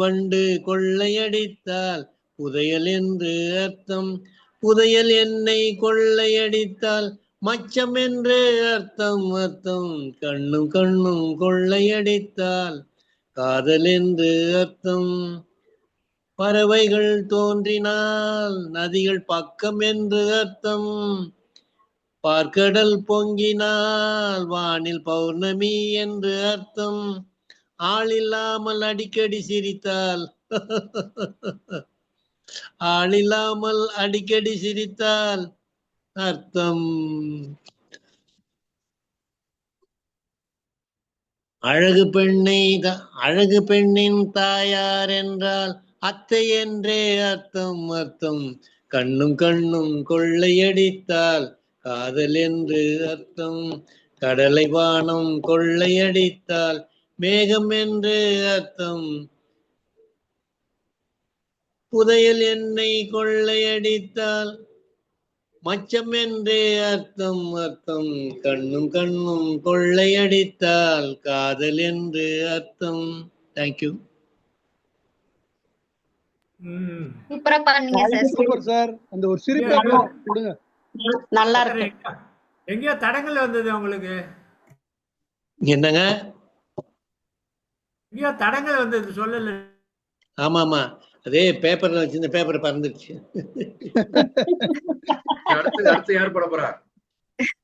வண்டு கொள்ளையடித்தால் புதையல் என்று அர்த்தம். புதையல் என்னை கொள்ளையடித்தால் மச்சம் என்று அர்த்தம். அர்த்தம் கண்ணும் கண்ணும் கொள்ளையடித்தால் காதல் என்று அர்த்தம். பறவைகள் தோன்றினால் நதிகள் பக்கம் என்று அர்த்தம். பார்க்கடல் பொங்கினால் வானில் பௌர்ணமி என்று அர்த்தம். ஆளில்லாமல் அடிக்கடி சிரித்தால் ஆளில்லாமல் அடிக்கடி சிரித்தால் அர்த்தம். அழகு பெண்ணின் தாயார் என்றால் அத்தை என்றே அர்த்தம். அர்த்தம் கண்ணும் கண்ணும் கொள்ளையடித்தால் காதல் என்று அர்த்தம். கடலை வானம் கொள்ளையடித்தால் மேகம் என்று அர்த்தம். புதையல் என்னை கொள்ளையடித்தால் மச்சம் என்றே அர்த்தம். அர்த்தம் கண்ணும் கண்ணும் கொள்ளையடித்தால் காதல் என்று அர்த்தம். தேங்க்யூ. சூப்பரா பாடுங்க சார். Super sir. அந்த ஒரு சிரிப்பு கொடுங்க. நல்லா இருக்கு. எங்கேயோ தடங்கள் வந்தது உங்களுக்கு? என்னங்க? எங்கேயோ தடங்கள் வந்தது சொல்லல. ஆமாமா, அதே பேப்பர்ல வச்சிருந்த பேப்பர் பறந்துடுச்சு. அடுத்து யார் போட போறா?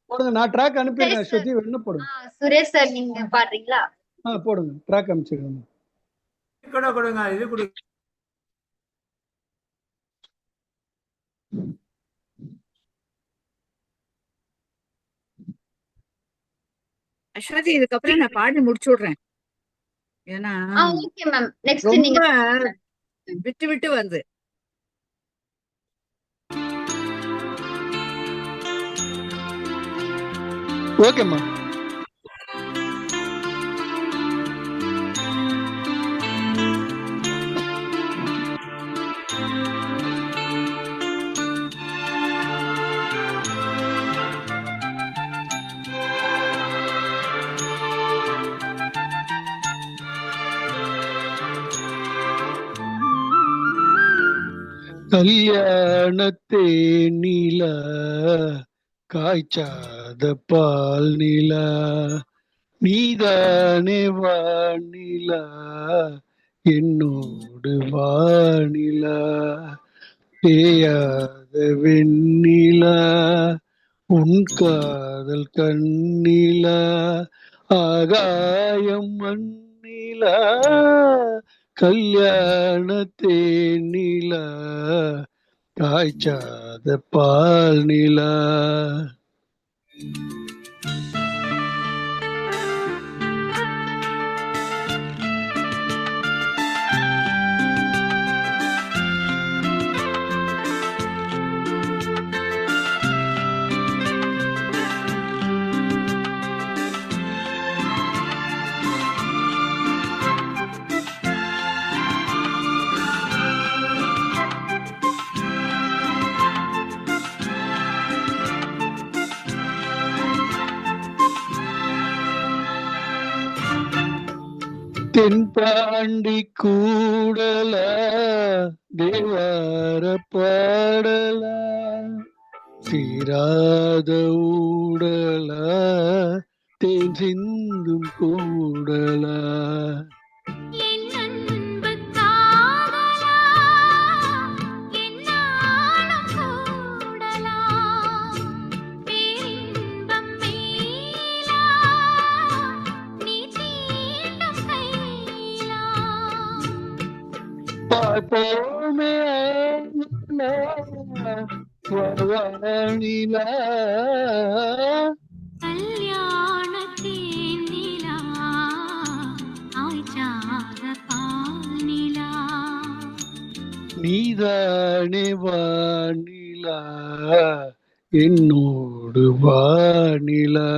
போடுங்க, நான் ட்ராக் அனுப்பிடுறேன். அஸ்வதி என்ன போடுங்க. சுரேஷ் சார் நீங்க பாடுறீங்களா? போடுங்க, ட்ராக் அனுப்பிச்சிடுங்க. கொடுங்க, இது கொடுங்க. அஸ்வதி இதுக்கப்புறம் நான் பாடி முடிச்சு விடுறேன். ஏன்னா ஓகே மேம். நெக்ஸ்ட் நீங்க விட்டு விட்டு வந்து ஓகேம்மா. கல்யாணத்தே நிலா காய்ச்சாத பால் நிலா நீதானே வானிலா என்னோடு வானிலா தேயாத வெண்ணிலா உன் காதல் கண்ணிலா ஆகாயம் மண்ணிலா கல்யாணத்தே நிலா காய்ச்சாத பால் நிலா. தென்பாண்டி கூடலா தேவார பாடலா தீராத ஊடலா தேன் சிந்தும் கூடலா என் அன்பு காதலா என்னாலும் கூடலா பேரின்பம் மேலா நீ தீண்டும் கையிலா பார்ப்போமே வானிலா கல்யாண தேனிலா ஆய்ச்சாத பானிலா நீதானே வானிலா என்னோடு வானிலா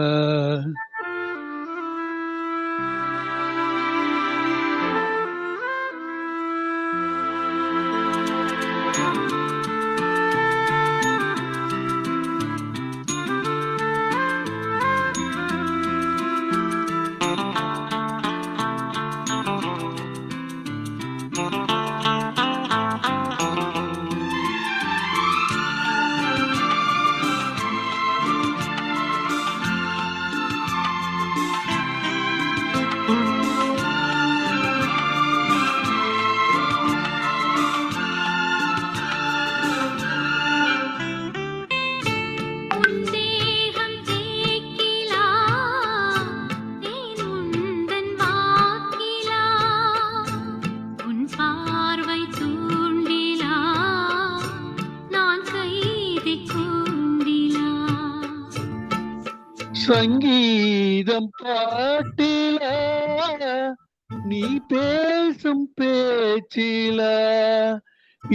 உன் தேகம் தேக்கிலா தேன் உந்தன் வாக்கிலா உன் பார்வை தூண்டிலா நான் கைதி கூண்டிலா சங்கீதம் பாட்டில நீ பேசும் பேச்சில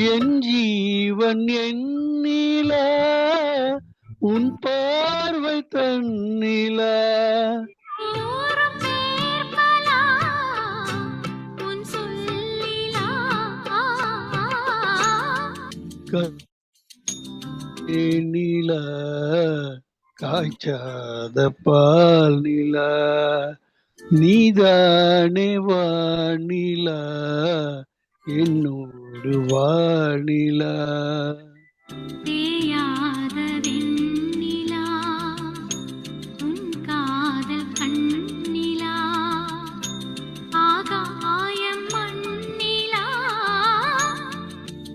என் ஜீவன் எண்ணில உன் பார்வை தன்னில ஊரும் பேர்பலா உன் சொல்லிலா நில காய்ச்சாத பால் நிலா நீதானே வானிலா என்னோடு வானிலா தேயாத வெண்ணிலா உன் காதல் கண்ணிலா ஆகாயம் மண்ணிலா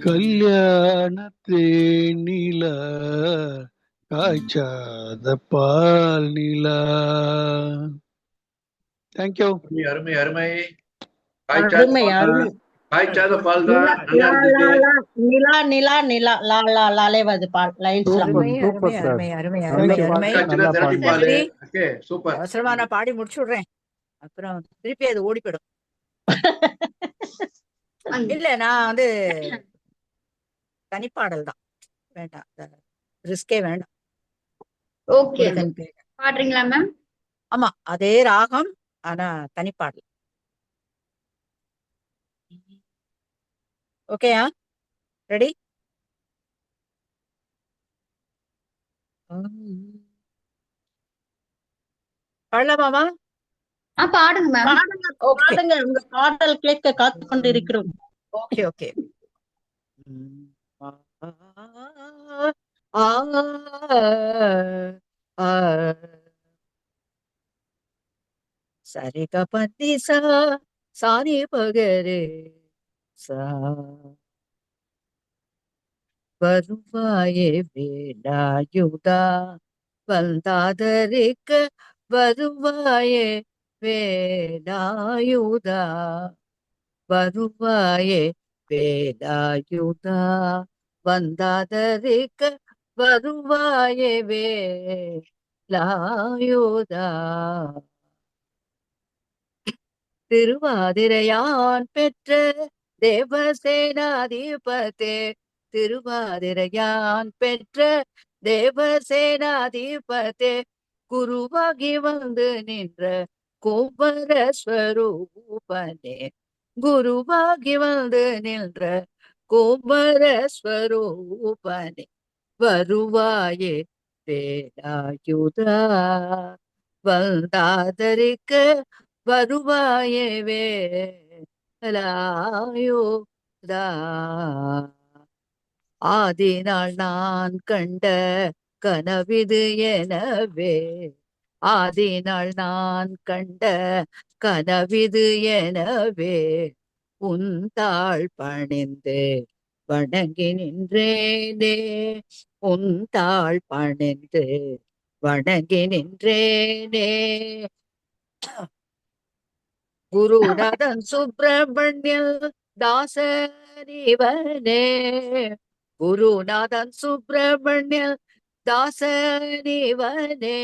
கல்யாண தேனிலா காய்ச்சாத பால் நிலா. தேங்க்யூ. அருமை அருமை அருமை அருமை காய்ச்சாத பால் தான் நல்லா இருந்துச்சு. நிலா நிலா நிலா லா லா லாலே வருது பால் lines super sir. Okay super. அவசரமா நான் பாடி முடிச்சு விடுறேன், அப்புறம் திருப்பி அது ஓடி போயிடும். இல்ல நான் வந்து தனிப்பாடல் தான், வேண்டாம் ரிஸ்கே வேண்டாம். ஓகே பாடுறீங்களா மேம்? ஆமா அதே ராகம், ஆனா தனிப்பாடல். ஓகேயா? ரெடி? பாடலாமாமா? பாடுங்க மேம். பாடுங்க, உங்க பாடல் கேட்க காத்து கொண்டிருக்கிறோம். Okay okay. சரி கபதி சா சாரி பகரே சா வருவாயே வேலாயுதா வந்தாதரிக்க வருவாயே வேலாயுதா வருவாயே வேலாயுதா வந்தாதரிக்க வருவாயே வேலாயுதா. திருவாதிரையான் பெற்ற தேவசேனாதிபதே, திருவாதிரையான் பெற்ற தேவசேனாதிபதே, குருவாகி வந்து நின்ற குமரஸ்வரூபனே, குருவாகி வந்து நின்ற குமரஸ்வரூபனே, வருவாயே வேலாயுதா வந்தாதரிக்க வருவாயே வேலாயுதா. ஆதிநாள் நான் கண்ட கனவிது எனவே ஆதினால் நான் கண்ட கனவிது எனவே உந்தாள் பணிந்து வணங்கி நின்றேனே, உந்தாள் பணிந்து வணங்கி நின்றேனே. குருநாதன் சுப்பிரமணிய தாசனிவனே, குருநாதன் சுப்பிரமணிய தாசனிவனே,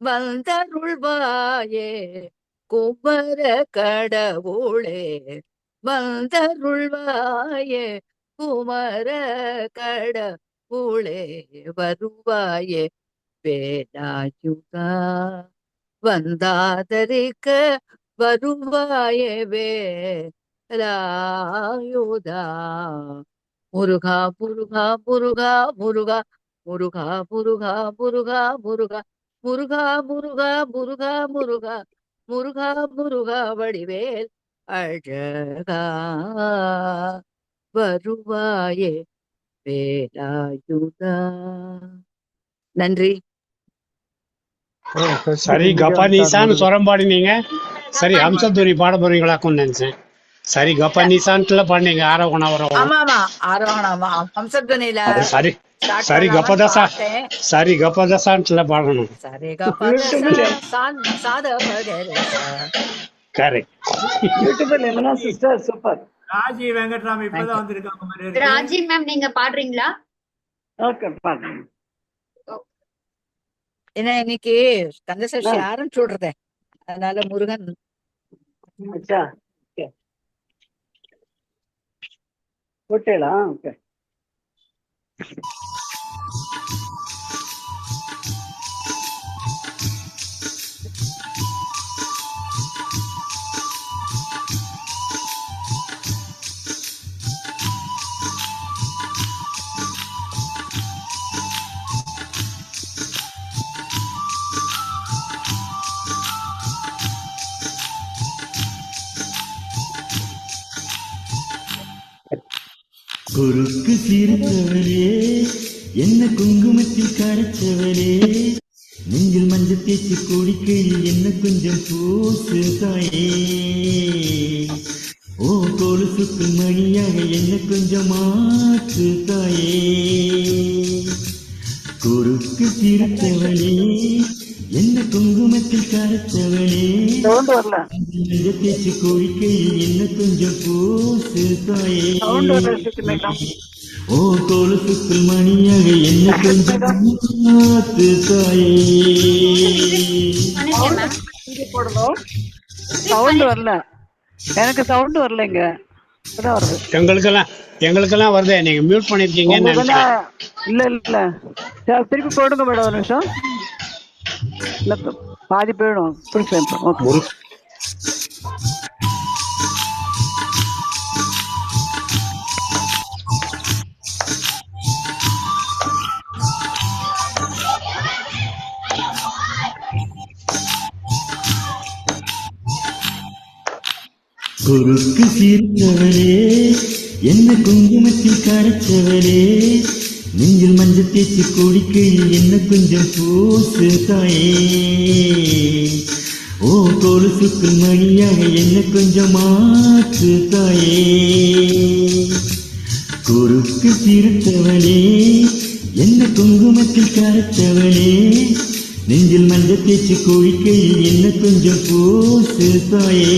வந்தருள்வாயே குமர கடவுளே, வந்தருள்வாயே குமர கடவுளே, வருவாயே வேலாயுதா, வந்தாதரிக்க வருவாயே வேலாயுதா. முருகா முருகா முருகா முருகா முருகா முருகா முருகா முருகா முருகா முருகா முருகா முருகா முருகா முருகா வடிவேல் அழகா, வருவாயே வேலாயுதா. நன்றி. சரி கப்பா நீசான்னு சொரம் பாடினீங்க. சரி ஹம்சதுரி பாட போறீங்களாக்கும்னு நினைச்சேன். சரி கப்பா நீசான்ட்டுல பாடினீங்க. ஆரோகணம் ஆரோகணம். ஆமா ஆமா ஆரோகணமா ஹம்சத்வனில சரி சரி கப்பதசா, சரி கப்பதசான்ட்டுல பாடணும். சரி கப்பதசா சாத பகரசா. Correct. Beautiful Yamuna sister, super. Raji Venkatram இப்பதான் வந்திருக்காங்க மாதிரி இருக்கு. ராஜி மேம் நீங்க பாடுறீங்களா? ஓகே பாடுறேன். ஏன்னா இன்னைக்கு கந்தசஷ்டி ஆரம்பிச்சு விடுறதே, அதனால முருகன். அச்சா ஓகே ஓகேலா ஓகே. குறுக்கு சிரித்தவரே, என்ன குங்குமத்தில் கரைச்சவரே, நெஞ்சில் மஞ்சள் தேய்ச்சி குடிக்கையில் என்ன கொஞ்சம் பூசு தாயே, ஓ கொலுசுக்கு மணியாக என்ன கொஞ்சம் மாற்று தாயே. குறுக்கு சிரித்தவளே, என்ன குங்குமத்தில் கரைச்சவளே, மஞ்சள் தேய்ச்சி குடிக்கையில் என்ன கொஞ்சம் பூசு தாயே, ஓ கொலுசுக்குள் மணியாக என்ன கொஞ்சம் மாத்து தாயே. போடணும். சவுண்ட் வரல, எனக்கு சவுண்ட் வரலைங்க. வருது எங்களுக்கெல்லாம் வருது. நீங்க மியூட் பண்ணிருக்கீங்கன்னு நினைக்கிறேன். இல்ல இல்ல திருப்பி போடுங்க மேடம், ஒரு நிமிஷம். இல்ல பாதி போயிடும். ஓகே குறுக்கு சீர்த்தவளே, என்ன குங்குமத்தில் கரைச்சவளே, நெஞ்சில் மஞ்சள் தேய்ச்சி குடிக்கையில் என்ன கொஞ்சம் பூசு தாயே, ஓ கொலுசுக்குள் மணியாக என்ன கொஞ்சம் மாற்று தாயே. குறுக்கு சீர்த்தவளே, என்ன குங்குமத்தில் கரைச்சவளே, நெஞ்சில் மஞ்சள் தேய்ச்சி குழிக்கையில் என்ன கொஞ்சம் பூசு தாயே,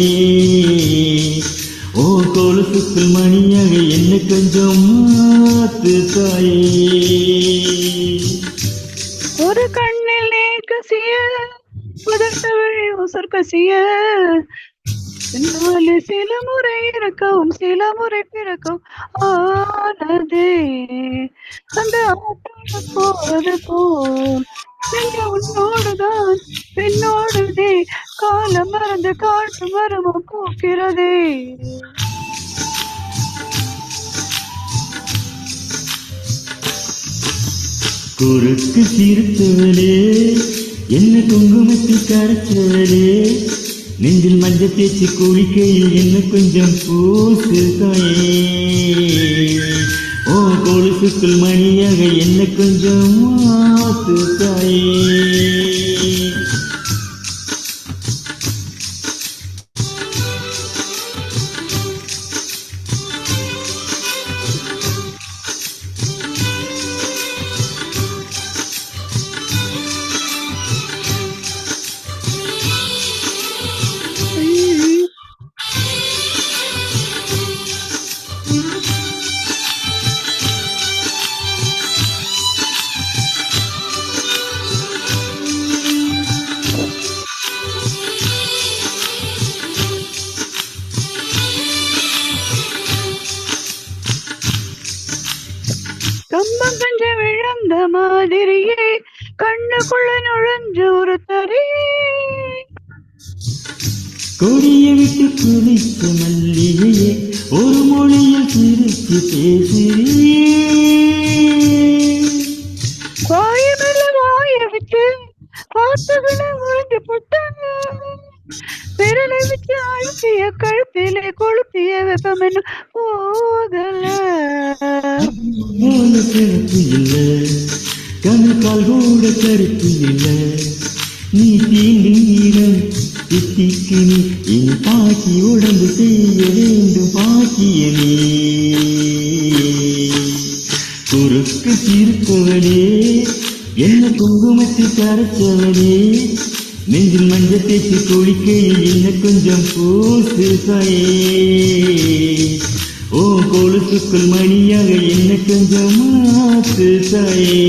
ஓ கொலுசுக்குள் மணியாக என்ன கொஞ்சம் மாத்து தாயே. ஒரு கண்ணில் நீ கசிய, உதட்டவழி உசர் கசிய, சில முறை இறக்கவும் சில முறை பிறக்கும் ஆனதே, அந்த ஆட்டம் போவது போல் உன்னோடுதான் பெண்ணோடுதே, காலம் மறந்து காட்டு மரமும் பூக்கிறதே. குறுக்கு சிரித்தவளே, என்ன குங்குமத்தில் கரைச்சவளே, நெஞ்சில் மஞ்சள் தேய்ச்சி குளிக்கையில் என்ன கொஞ்சம் பூசு தாயே, ஓ கொலுசுக்குள் மணியாக என்ன கொஞ்சம் மாத்து தாயே. வந்த மாதிரியே கண்ணுக்குள்ள நுழைஞ்ச ஒரு தரியே கொடிய விட்டு குதித்த மல்லிகையே ஒரு மொழியில் சிரித்து பேசுறியே வாயமில்ல வாய விட்டு வார்த்தைகளை முடிஞ்சு போட்டாங்க விரலை விட்டு அழுத்திய கழுத்திலே கொளுத்திய வெப்பம் என்ன போகல போல கருப்பு இல்லை கணக்கால் கூட கருப்பு இல்லை நீ தீண்டும் இடம் தித்திக்கு நீ என் பாக்கி உடம்பு செய்ய வேண்டும் பாக்கியமே குறுக்கு தீர்த்தவனே என்ன குங்குமத்தில் கரைச்சவனே நெஞ்சில் மஞ்சள் தேய்ச்சி குளிக்கையில் என்ன கொஞ்சம் பூசு தாயே ஓ கொலுசுக்குள் மணியாக என்ன கொஞ்சம் மாத்து தாயே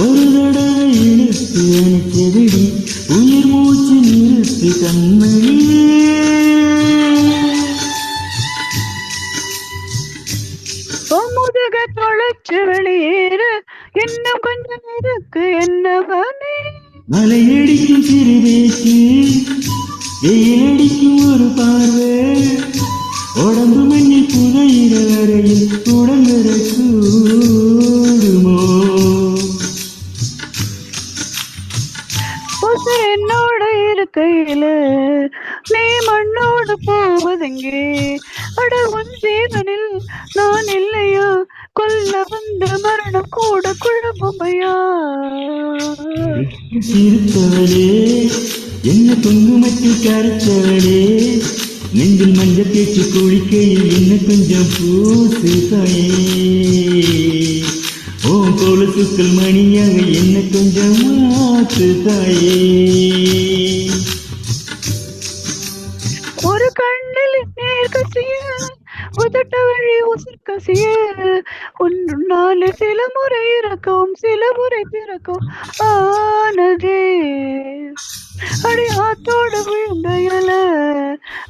ஒரு தடவை இழுத்து அணைத்தபடி உயிர் மூச்சு நிறுத்து கண்மணி முதுக தொலைச்சு வெளியேற இன்னும் கொஞ்சம் இருக்கு என்ன பண்ணே மலையடிக்கும் சிறு பேச்சு வெயிலடிக்கும் ஒரு பார்வை உடம்பு மண்ணில் புதையிற வரையில் உடம்புற கூடுமோ உசுர் என்னோட இருக்கையில நீ மண்ணோடு போவதெங்கே அட உன் ஜீவனில் நான் இல்லையா கொல்ல வந்த மரணம் கூட குழப்பமையா சிரித்தவளே என்ன குங்குமத்தில் கரைச்சவளே நெஞ்சில் மஞ்சள் தேய்ச்சி குளிக்கையில் என்ன கொஞ்சம் பூசு தாயே ஓ கொலுசுக்கள் மணியாக என்ன கொஞ்சம் மாத்து தாயே ஒரு கண்ணில் நேர் கசிய உதட்ட வழி உசிர் கசிய ஒன்றுனால சில முறை இறக்கவும் சில முறை பிறக்கும் ஆனதே அடி ஆத்தோடு விழுந்த இல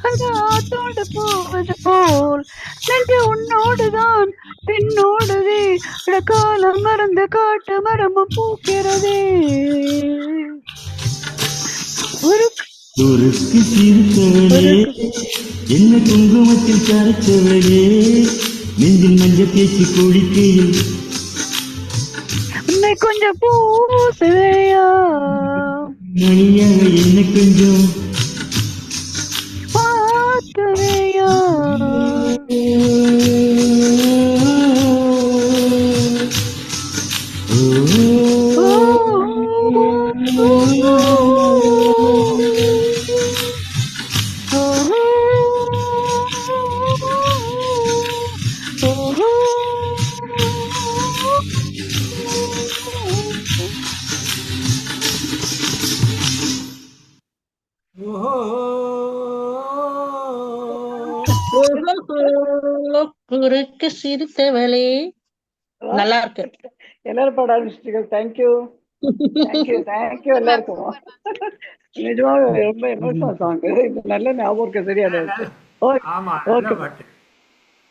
அந்த ஆத்தோடு போவது போல் நெஞ்சு உன்னோடுதான் பின்னோடுதே காலம் மறந்த காட்டு மரமும் பூக்கிறதே ஒரு குறுக்கு சிரித்தவளே என்ன குங்குமத்தில் கரைச்சவளே நெஞ்சில் மஞ்சள் தேய்ச்சி குளிக்கையில் உன்னை கொஞ்சம் பூசுவையா மணியாக என்ன கொஞ்சம் பார்த்துவையா குறுக்கு சிரித்தவளே நல்லா இருக்கு. எல்லாரும் பாட ஆரம்பிச்சிட்டீங்க. தேங்க்யூ தேங்க்யூ எல்லாருக்கும். நிஜமாவே ரொம்ப எமோஷனல் சாங். நல்ல ஞாபகம் இருக்கு. சரியா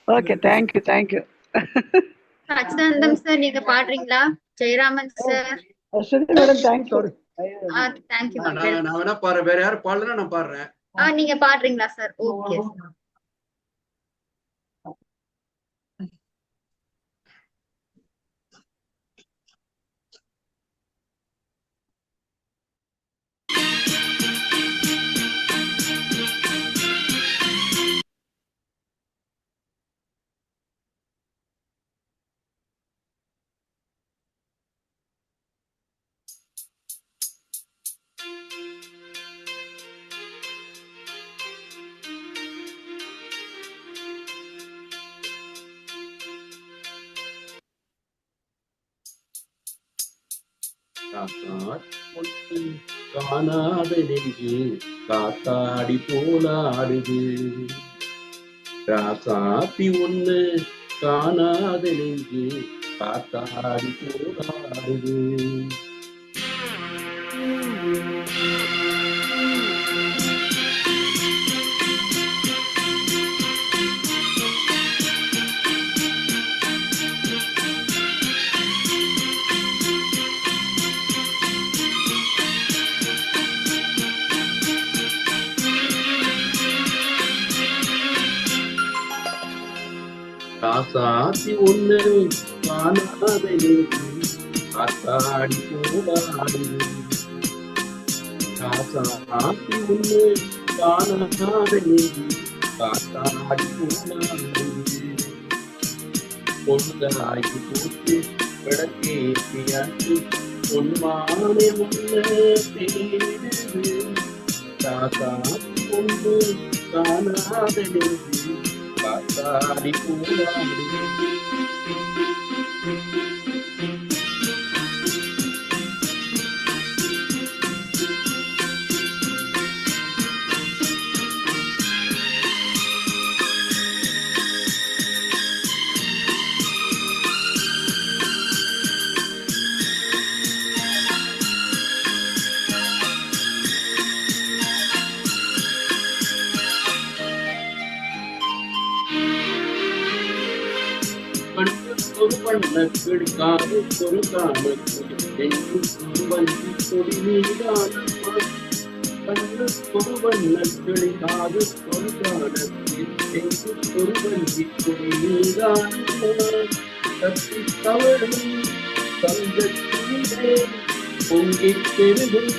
ஓகே தேங்க்யூ சச்சிதானந்தம் சார் நீங்க பாடுறீங்களா? Jayaraman sir madam thank you thank you. நான் வேணா பாடுறேன், வேற யாரும் பாடலன்னா நான் பாடுறேன். நீங்க பாடுறீங்களா சார்? ஓகே. ஒன்று காணாத நெஞ்சு காத்தாடி போலாடுது. ராசாத்தி ஒண்ணு காணாத நெஞ்சு காத்தாடி போலாடுது. ராசாத்தி ஒண்ணு காணாத நெஞ்சு காத்தாடி போலாடுது. ராசாத்தி ஒண்ணு காணாத நெஞ்சு காத்தாடி போலாடுது. பொழுதாகி போட்டு விளக்கேற்றியாச்சு பொன்மானே ஒண்ணு தேடுது. ராசாத்தி ஒண்ணு காணாத நெஞ்சு காத்தாடி போலாடுது. ஒரு பண்ண பிடிக்காது ஒரு காலத்தில் வஞ்சி கொடி மீதானம்மா. கண்ணு ஒரு பண்ண பிடிக்காது ஒரு காலத்தில் ஒரு வஞ்சி கொடி மீதானம்மா. கத்தி தவறும் தங்கத்திலே பொங்கி பெருகும்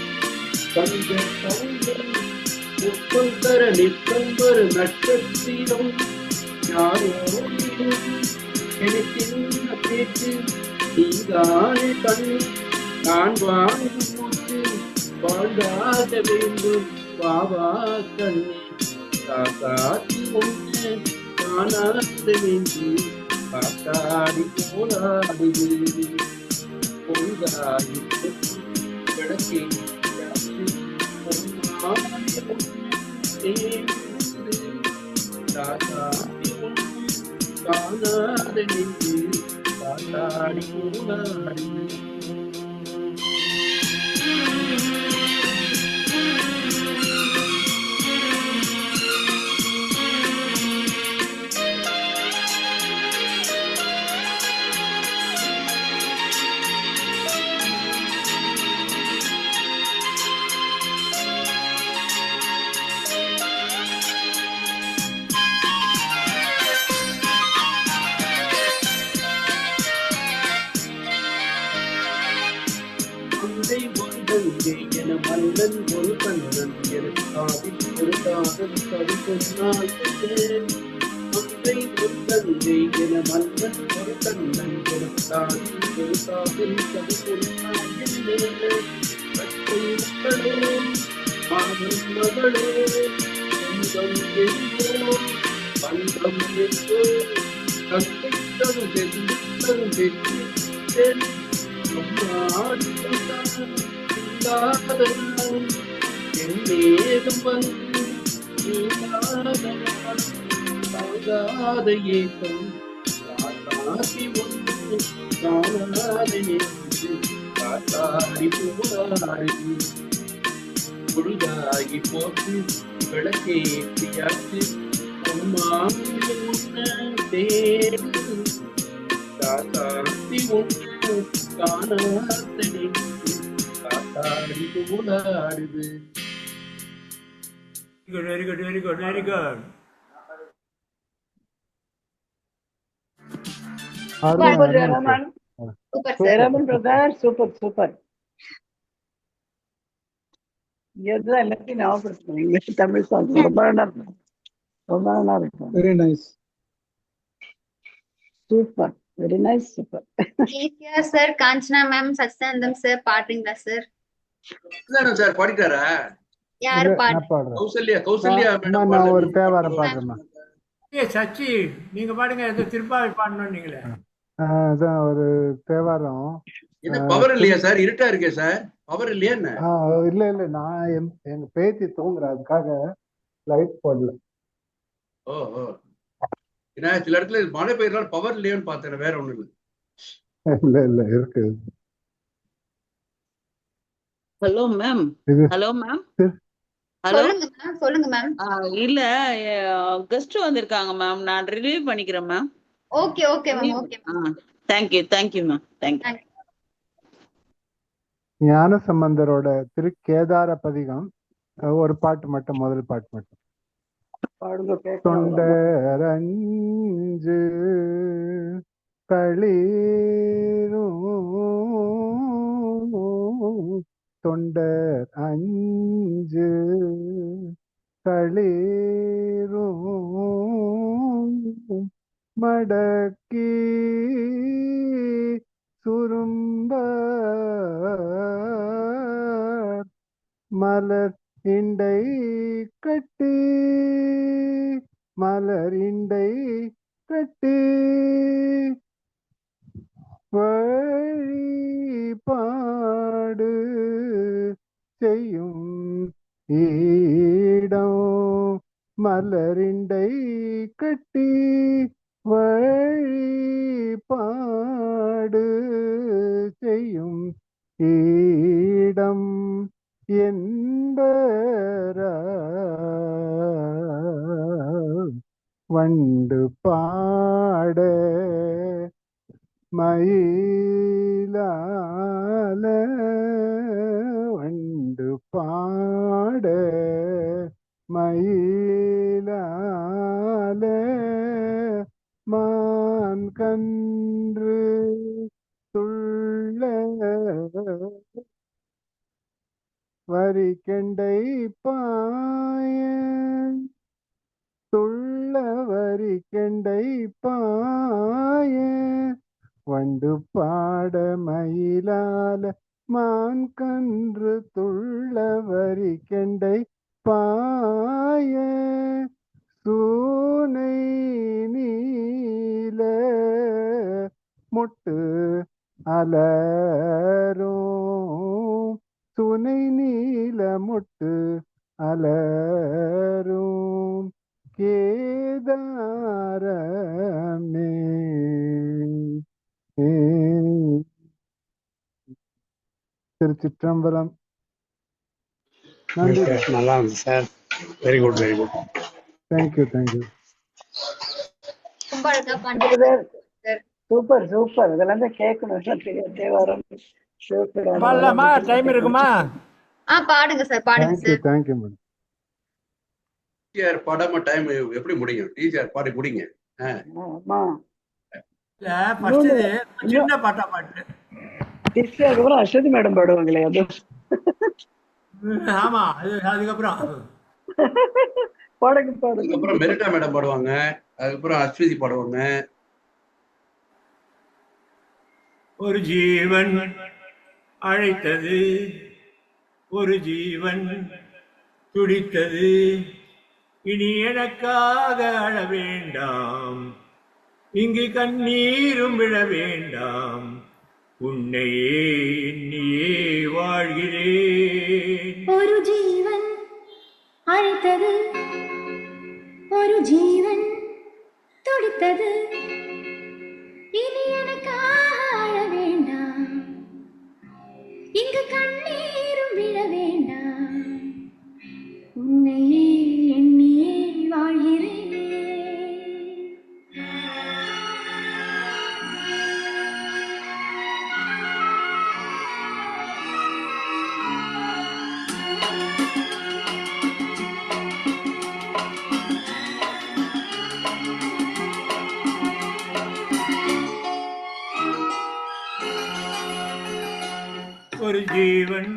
தங்க தவறும் முத்தம் தர நித்தம் ஒரு நட்சத்திரம் யாரோ எனக்கு பேச்சு நீதானே கண்ணு நான் வாங்கும் மூச்சு வாழ்ந்தாக வேண்டும் பாபா கண்ணு. காக்காத்தி ஒன்று காணாத நெஞ்சு காத்தாடி போலாடுது. பொழுதாகி விளக்கே காத்தாடி ஒன்று காணாத நெஞ்சு காத்தாடி போலாடுது. என மன்னன் ஒரு கண்ணன் எனக்கு காதில் ஒரு காதல் கவி சொன்னால் மங்கை ஒரு தந்தை என மன்னன் ஒரு கண்ணன் ஒரு காதில் ஒரு காதல் கவி சொன்னால் பச்சை மக்களோ மாமன் மகளோ சொந்தம் என்றோ பந்தம் என்றோ கத்தை தரும் தரும் என்னேதும் வந்து தாங்காத ஏக்கம் காத்தாடி ஒன்று காணாத நெஞ்சு காத்தாடி போலாடுது. பொழுதாகி போட்டு விளக்கேற்றியாச்சு பொன்மானே ஒன்று தேடுது. காத்தாடி ஒன்று காணாத நெஞ்சு காத்தாடி போலாடுது. Very good, very good, very good. Super, Jayaraman. Jayaraman brother, super, super. இதுதான் எல்லாத்தையும் ஞாபகப்படுத்தணும். இங்கிலீஷ் தமிழ் சாங் ரொம்ப நல்லா இருக்கும். ரொம்ப நல்லா இருக்கும். Very nice. Super, very nice, super. ஈஸியா சார், காஞ்சனா மேம், சச்சிதானந்தம் சார் பாடுறீங்களா சார்? சார் பாடிட்டாரா? யாரு பாடு? கௌசல்யா, கௌசல்யா மேடம். நான் ஒரு தேவாரம் பாடுறேன். சச்சி நீங்க பாடுங்க. திருப்பாவை பாடணும் நீங்களே. அதான் ஒரு தேவாரம். என்ன பவர் இல்லையா சார்? இருட்டா இருக்கே சார், பவர் இல்லையா என்ன? இல்ல இல்ல, நான் எங்க பேத்தி தூங்குற, அதுக்காக லைட் போடல. ஓ ஓ, ஏன்னா சில இடத்துல மழை பெய்யறதால பவர் இல்லையோன்னு பார்த்தேன், வேற ஒண்ணும் இல்லை. இல்ல இல்ல, இருக்கு. Hello ma'am. Hello ma'am. Hello, சொல்லுங்க மேம். இல்ல கெஸ்ட் வந்திருக்காங்க மேம், நான் ரிலீவ் பண்ணிக்கிறேன் ma'am. Okay okay ma'am. Okay thank you ma'am. Thank you. ஞான சம்பந்தரோட திருக்கேதார பதிகம் ஒரு பாட்டு மட்டும், முதல் பாட்டு மட்டும். தொண்டரஞ்சு களீரும் தொண்டர் அஞ்சு களீரும் மடக்கி சுரும்ப மலர் இண்டை கட்டி மலர் இண்டை கட்டி வழிபாடு செய்யும் ஈடம் மலரிண்டை கட்டி வழிபாடு செய்யும் ஈடம் என்பர வண்டு பாட மயிலால வண்டு பாட மயிலால மான் கன்று துள்ள வரிக்கெண்டை பாய துள்ள வரிக்கெண்டை பாய வண்டு பாட மயிலால மான் கன்று துள்ள வரிக்கெண்டை பாய சூனை நீல முட்டு அலரும் சுனை நீல முட்டு அலரும் கேதாரமே. திருச்சிற்றம்பலம். நன்றி. நல்லா இருந்துச்சு sir. Very good, very good. Thank you thank you. Super super. இதெல்லாம் தான் கேட்கணும். தேவாரம் பாடலாமா? டைம் இருக்குமா? பாடுங்க சார், பாடுங்க சார். Thank you madam. டிஆர் பாடாம டைம் எப்படி முடியும்? டிஆர் பாடி முடிங்க. சின்ன பாட்டா பாட்டு. அதுக்கப்புறம் அஸ்வதி மேடம் பாடுவாங்களே, அது ஆமா. அதுக்கப்புறம் பாடுங்க பாடுங்க. அதுக்கப்புறம் மெரிட்டா மேடம் பாடுவாங்க, அதுக்கப்புறம் அஸ்வதி பாடுவாங்க. ஒரு ஜீவன் அழைத்தது, ஒரு ஜீவன் துடித்தது, இனி எனக்காக அழ வேண்டாம், இங்கு கண்ணீரும் விழ வேண்டாம், உன்னையே எண்ணியே வாழ்கிறேன். ஒரு ஜீவன் அழைத்தது, ஒரு ஜீவன் துடித்தது, இனி எனக்காக அழ வேண்டாம், இங்கு கண்ணீரும் விழ வேண்டாம், உன்னையே எண்ணியே வாழ்கிறேன். ஒரு ஜீவன்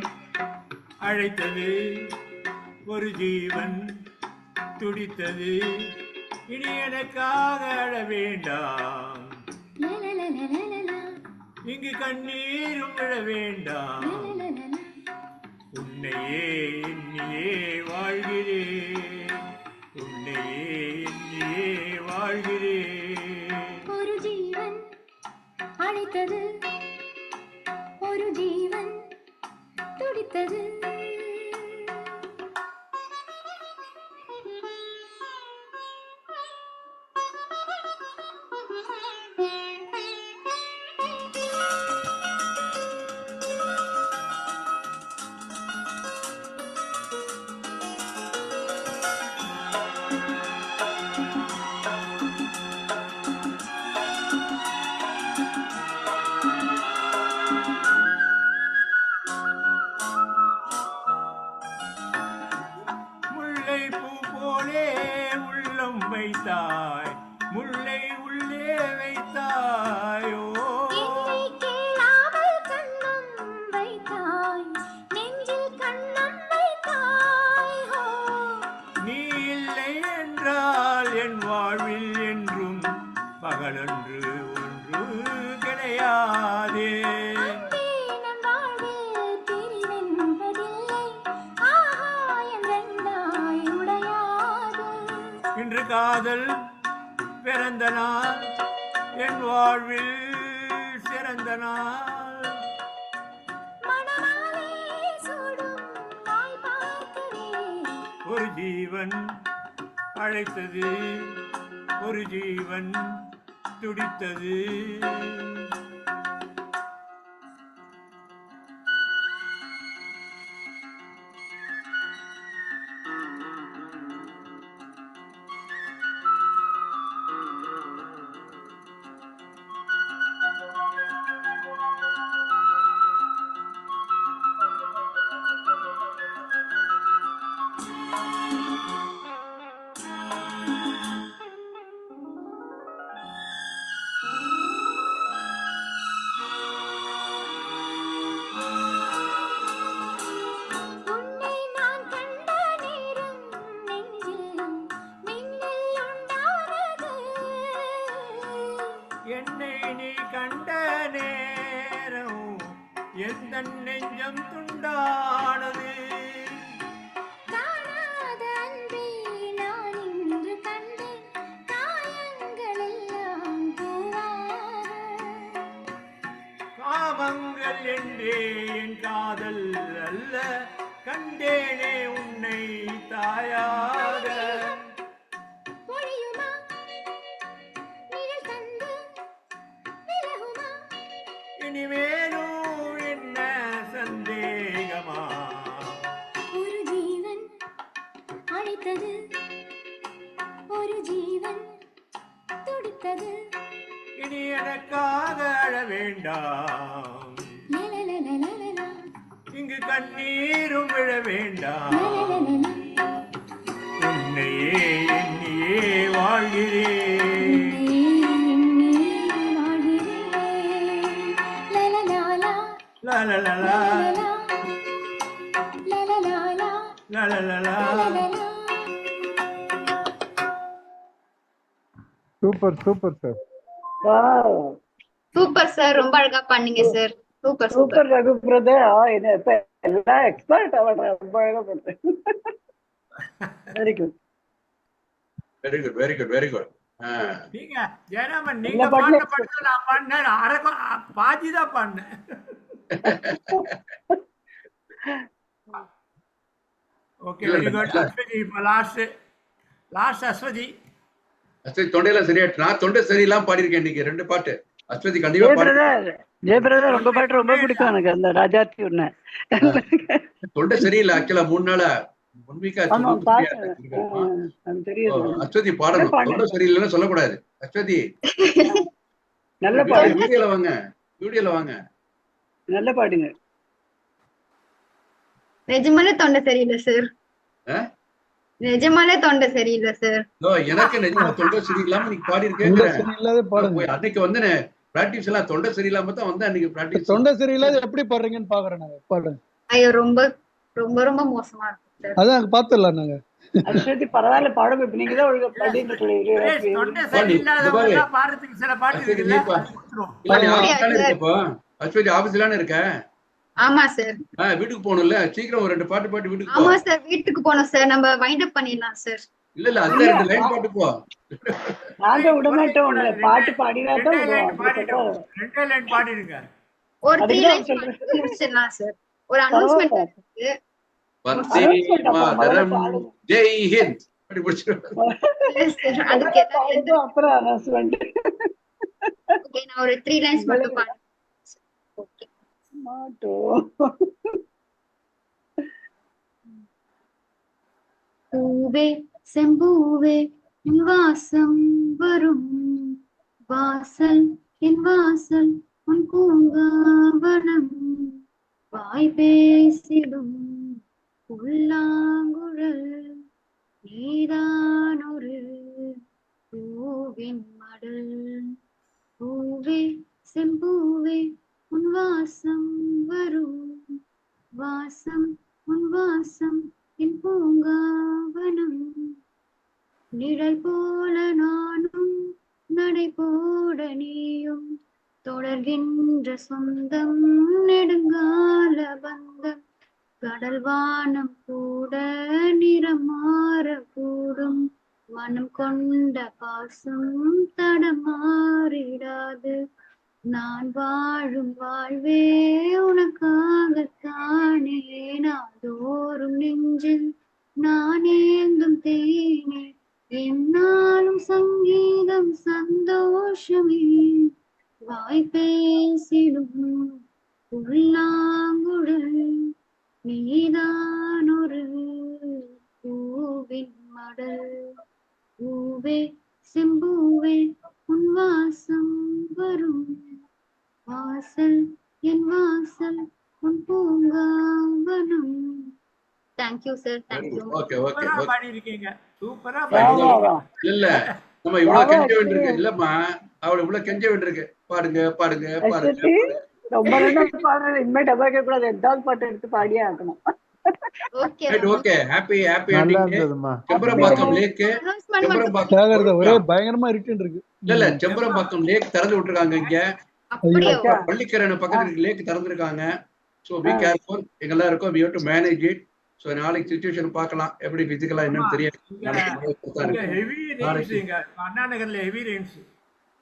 அழைத்தது, ஒரு ஜீவன் துடித்தது, இனி எனக்காக அழ வேண்டாம், இங்கு கண்ணீரும் விழ வேண்டாம், உன்னையே எண்ணியே வாழ்கிறேன், உன்னையே எண்ணியே வாழ்கிறேன். ஒரு ஜீவன் அழைத்தது, வைத்தாய், முல்லை உள்ளே வைத்தாயோ. என்னை கேளாமல் கண்ணம் வைத்தாய், நெஞ்சில் கண்ணம் வைத்தாய். ஹோ, நீ இல்லை என்றால் என் வாழ்வில் என்றும் பகலொன்று ஒன்று கிடையாதே. அன்பே நம் வாழ்வில் பிரிவென்பதில்லை, ஆகாயம் ரெண்டாய் உடையாது. இன்று காதல் பிறந்த நாள், என் வாழ்வில் சிறந்த நாள். மணமாலை சூடும் நாள் பார்க்கவே, ஒரு ஜீவன் அழைத்தது, ஒரு ஜீவன் துடித்தது. உன்னை நான் கண்ட நேரம் நெஞ்சில் மின்னல் உண்டானது. என்னை நீ கண்ட நேரம் எந்த நெஞ்சம் துண்டானது. காணாத அன்பே நான் இன்று கண்டேன், காயங்கள் எல்லாம் பூவாக. காமங்கள் என்றே என் காதல் அல்ல, கண்டேனே உன்னை தாயாக. பொழியுமா நிழல் தந்து விலகுமா, இனிமேலும் என்ன சந்தேகமா? ஒரு ஜீவன் அழைத்தது, ஒரு ஜீவன் துடித்தது. இனி எனக்காக அழ வேண்டாம், லலலலலலலா, இங்கு கண்ணீரும் விழ வேண்டாம். லலலலலா, உன்னையே எண்ணியே வாழ்கிறேன். எண்ணி வாழ்கிறேன். லலலாலா, லலலலா, லலலாலா, லலலலா. லலலலா. Super super sir. Wow, super sir, ரொம்ப அழகா பண்ணீங்க sir. Super super. Super Raghu brother. இது இப்ப எல்லாம் எக்ஸ்பர்ட் அவட ரொம்ப அழகா பண்றேன். Very good. Very good very good very good. நீங்க ஜெயராமன், எல்லா நீங்க பாட்டுலயும் பாடின பாட்டு நான் பாடினேன், அரை பாதி தான் பாடினேன். Okay, very good. அஸ்வதி, இப்போ லாஸ்ட் அஸ்வதி. அஸ்வதி தொண்டையில சரியா, நான் தொண்டை சரியில்லாம பாடியிருக்கேன் இன்னைக்கு 2 பாட்டு. அஸ்வதி கண்டிப்பா ஜெய பாடி. பிரதர், ஜெய பிரதர் உங்க பாட்டு ரொம்ப பிடிக்கும் எனக்கு, அந்த ராஜாத்தி ஒண்ணு. தொண்டை சரியில்லை ஆக்சுவலா 3 நாளா 1 வீக்கா. ஆமா பாட்டு அது தெரியுது. அஸ்வதி பாடணும், தொண்டை சரியில்லைன்னு சொல்லக்கூடாது. அஸ்வதி நல்ல பாடு, வீடியோல வாங்க, வீடியோல வாங்க. நல்ல பாடுங்க. நிஜமாலே தொண்டை சரியில்லை சார். நிஜமாலே தொண்டை சரியில்லை சார். எனக்கு நிஜமா தொண்டை சரியில்லாம நீங்க பாடி இருக்கேன். அன்னைக்கு வந்து பிராக்டிஸ் எல்லாம் தொண்டை சரியில்லாம தான் வந்து அன்னைக்கு பிராக்டிஸ். தொண்டை சரியில்லாத எப்படி பாடுறீங்கன்னு பாக்குறேன் நாங்க. பாடுங்க. ஐயோ, ரொம்ப ரொம்ப ரொம்ப மோசமா இருக்கு சார். அதான் பாத்துடலாம் நாங்க. அஸ்வதி பரவாயில்ல, பாடுங்க. இப்ப நீங்க தான் ஒழுங்கா பாடிட்டு தொண்டை சரியில்லாதவங்க பாடுறதுக்கு சில பாட்டு இருக்குல்ல, அஸ்வதி ஆபீஸ்லான இருக்க. ஆமா சார். வீட்டுக்கு போகணும்ல, சீக்கிரம் ஒரு 2 பாட்டு பாடி வீட்டுக்கு. ஆமா சார், வீட்டுக்கு போனோம் சார். நம்ம வைண்ட் அப் பண்ணிடலாம் சார். இல்ல அந்த 2 லைன் பாட்டு போ. நாங்க விட மாட்டோம். உங்களை பாட்டு பாடினா தான் விடுவோம். 2 லைன் பாடிடுங்க. ஒரு 3 லைன்ஸ் முடிச்சிடலாம் சார். ஒரு அனௌன்ஸ்மென்ட் இருக்கு. வந்தே மாதரம் ஜெய் ஹிந்த் அப்படி முடிச்சிடுவோம். அதுக்கு அப்புறம் அனௌன்ஸ்மென்ட். ஓகே, நான் ஒரு 3 லைன்ஸ் மட்டும் பாடுறேன். ஓகே. மாட்டோ பூவே செம்பூவே உன் வாசம் வரும் வாசல், என் வாசல் உன் பூங்காவனம், வாய் பேசிடும் புல்லாங்குழல் நீதான் ஒரு பூவின் மடல் பூவே செம்பூவே உன் வாசம் வரும் வாசம் உன் வாசம் என் பூங்காவனம் நிழல் போல நானும் நடை போட நீயும் தொடர்கின்ற சொந்தம் நெடுங்கால பந்தம் கடல் வானம் கூட நிறம் மாற கூடும் மனம் கொண்ட பாசம் தடமாறிடாது நான் வாழும் வாழ்வே உனக்காகத்தானே நாள்தோறும் நெஞ்சில் நான் ஏந்தும் தேனே என்னாலும் சங்கீதம் சந்தோஷமே வாய் பேசிடும் புல்லாங்குழல் நீதான் ஒரு பூவின் மடல் பூவே செம்பூவே உன் வாசம் வரும் வாசல் என் வாசல் உன் பூங்காவனம். Thank you sir, thank you. Okay okay சூப்பரா பாடியிருக்கீங்க, சூப்பரா வா வா பாடியிருக்கீங்க. வா இல்ல நம்ம இவ்வளவு கெஞ்ச வா வேண்டியிருக்கு இல்லம்மா, அவளை இவ்வளவு கெஞ்ச வேண்டியிருக்கு. பாடுங்க பாடுங்க பாடுங்க அஸ்வதி ரொம்ப நல்லா பாடுறது. இனிமே டபா கேட்க கூடாது, ஏதாவது பாட்டு எடுத்து பாடியே ஆகணும். Okay right. Okay happy happy நல்லா எண்டிங். இருந்ததுமா. செம்பரம்பாக்கம் லேக், அனௌன்ஸ்மெண்ட் மட்டும் செம்பரம்பாக்கம் கேக்குறது ஒரே பயங்கரமா இருக்குன்னு இருக்கு. இல்ல செம்பரம்பாக்கம் லேக் திறந்து விட்டுருக்காங்க. இங்க அப்படியே அச்சா பள்ளிக்கரணை பக்கத்துல இருக்க லேக் திறந்துருக்காங்க. So be careful. எங்கெல்லாம் இருக்கோம், we have to manage it. So நாளைக்கு சுச்சுவேஷன் பார்க்கலாம், எப்படி பிசிக்கலா என்னன்னு தெரியாது. இங்க நாளைக்கு மழை பொறுத்தா இங்க இருக்கு. ஹெவி ரெயின்ஸ், நாளைக்கு இங்க அண்ணா நகர்ல ஹெவி ரெயின்ஸ்.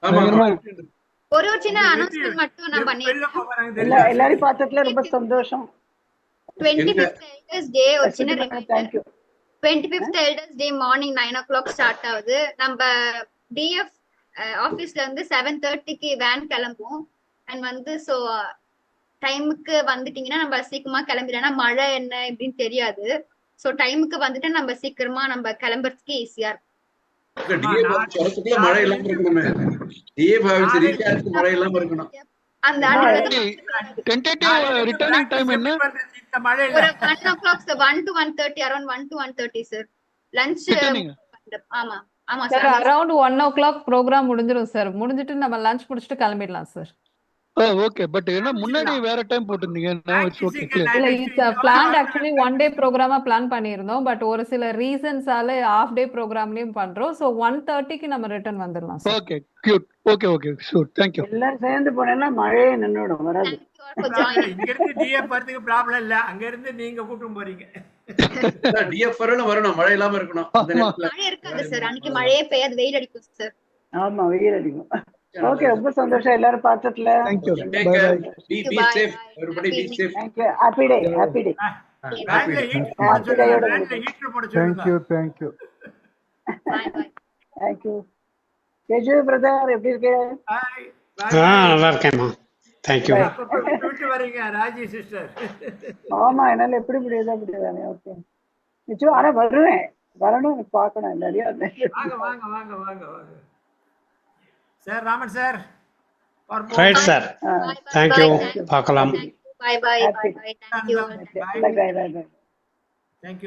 ஆமா பயங்கரமா ஆமா இருக்குன்னு இருக்கு. ஒரு சின்ன எப்படி அனௌன்ஸ்மெண்ட் மட்டும் நான் வெளில பண்ணிருக்கேன். போறாங்க இல்ல தெரியல. எல்லாரையும் பார்த்ததுல ரொம்ப சந்தோஷம். 25th எல்டர்ஸ் டே ஒரு சின்ன Aswathi reminder. Thank you. 25th elders day morning 9 o'clock start ஆகுது. நம்ம டிஎஃப் ஆபீஸ்ல இருந்து 7:30க்கு வேன் கிளம்பும். அண்ட் வந்து ஸோ டைமுக்கு வந்துட்டீங்கன்னா நம்ம சீக்கிரமா கிளம்பிடலாம். ஏன்னா மழை என்ன இப்படின்னு தெரியாது. ஸோ டைமுக்கு வந்துட்டு நம்ம சீக்கிரமா நம்ம கிளம்புறதுக்கு ஈஸியா இருக்கும். டிஏ நாளைக்கு வரதுக்குள்ள மழை இல்லாம நாளைக்கு இருக்கணுமே. டிஏ ஆஃபீஸ் ரீச் நாளைக்கு ஆகிறதுக்கு மழை இல்லாம இருக்கணும். அந்த ஆ, அடுத்த டென்டேட்டிவ் நாளைக்கு ரிட்டர்னிங் டைம் பிராக்டிஸ் என்ன? எப்படி பண்றது இந்த மழையில? ஒரு 1 o'clock 1 to 1:30 around 1 to 1:30 sir. Lunch returning ஆமா ஆமா sir sir. Around 1 o'clock programme முடிஞ்சிடும் சார். முடிஞ்சிட்டு நம்ம லஞ்ச் முடிச்சுட்டு கிளம்பிடலாம் சார். ஓகே. பட் என்ன முன்னாடி வேற டைம் போட்டிருந்தீங்க. Now it's okay practising clear. இல்ல next it's planned actually 1 day ப்ரோக்ராமா பிளான் பண்ணியிருந்தோம். பட் ஒரு சில ரீசன்ஸால ஹாஃப் டே ப்ரோக்ராம்லயும் பண்றோம். ஸோ 1:30க்கு நம்ம ரிட்டர்ன் வந்துடலாம் sir. Okay cute. Okay okay sure. Thank you. எல்லாரும் சேர்ந்து போனேன்னா மழையே நின்னுடும், வராது. Thank you all for joining. இங்க இருந்து டிஎஃப் வரதுக்கு ப்ராப்ளம் இல்ல, அங்க இருந்து நீங்க கூட்டும் போறீங்க. டிஎஃப் வரணும், மழை இல்லாம இருக்கணும். அந்த ஆமா. நேரத்துல மழை இருக்காது சார், அன்னைக்கு மழையே பெய்யாது, வெயில் அடிக்கும் சார். ஆமா, வெயில் அடிக்கும். ஓகே, ரொம்ப சந்தோஷம் எல்லாரும் பார்த்ததுல. Thank you. Take bye care. Bye. Be Bye, safe. bye. Everybody Happy be evening. safe. Thank you. Happy day, happy day. வேன்ல ஹீட்டர் போட ஹாப்பி சொல்லுங்க, டேயோட வேன்ல ஹீட்டர் போட சொல்லுங்க. Thank you thank you. Bye bye. Thank you. Gauge brother எப்படி இருக்கு? பாய் பாய். நல்லா இருக்கேம்மா. தேங்க்யூ. அப்பப்ப விட்டு விட்டு வரீங்க ராஜி சிஸ்டர். ஆமா, என்னால எப்படி முடியுதோ அப்படிதானே. ஓகே நிச்சயம், ஆனா வருவேன், வரணும், எனக்கு பார்க்கணும் எல்லாரையும். வாங்க வாங்க வாங்க வாங்க வாங்க sir. Raman sir. Right sir. Bye bye thank you. bye. பார்க்கலாம். Bye bye bye bye. Thank you all. Bye. Bye bye by.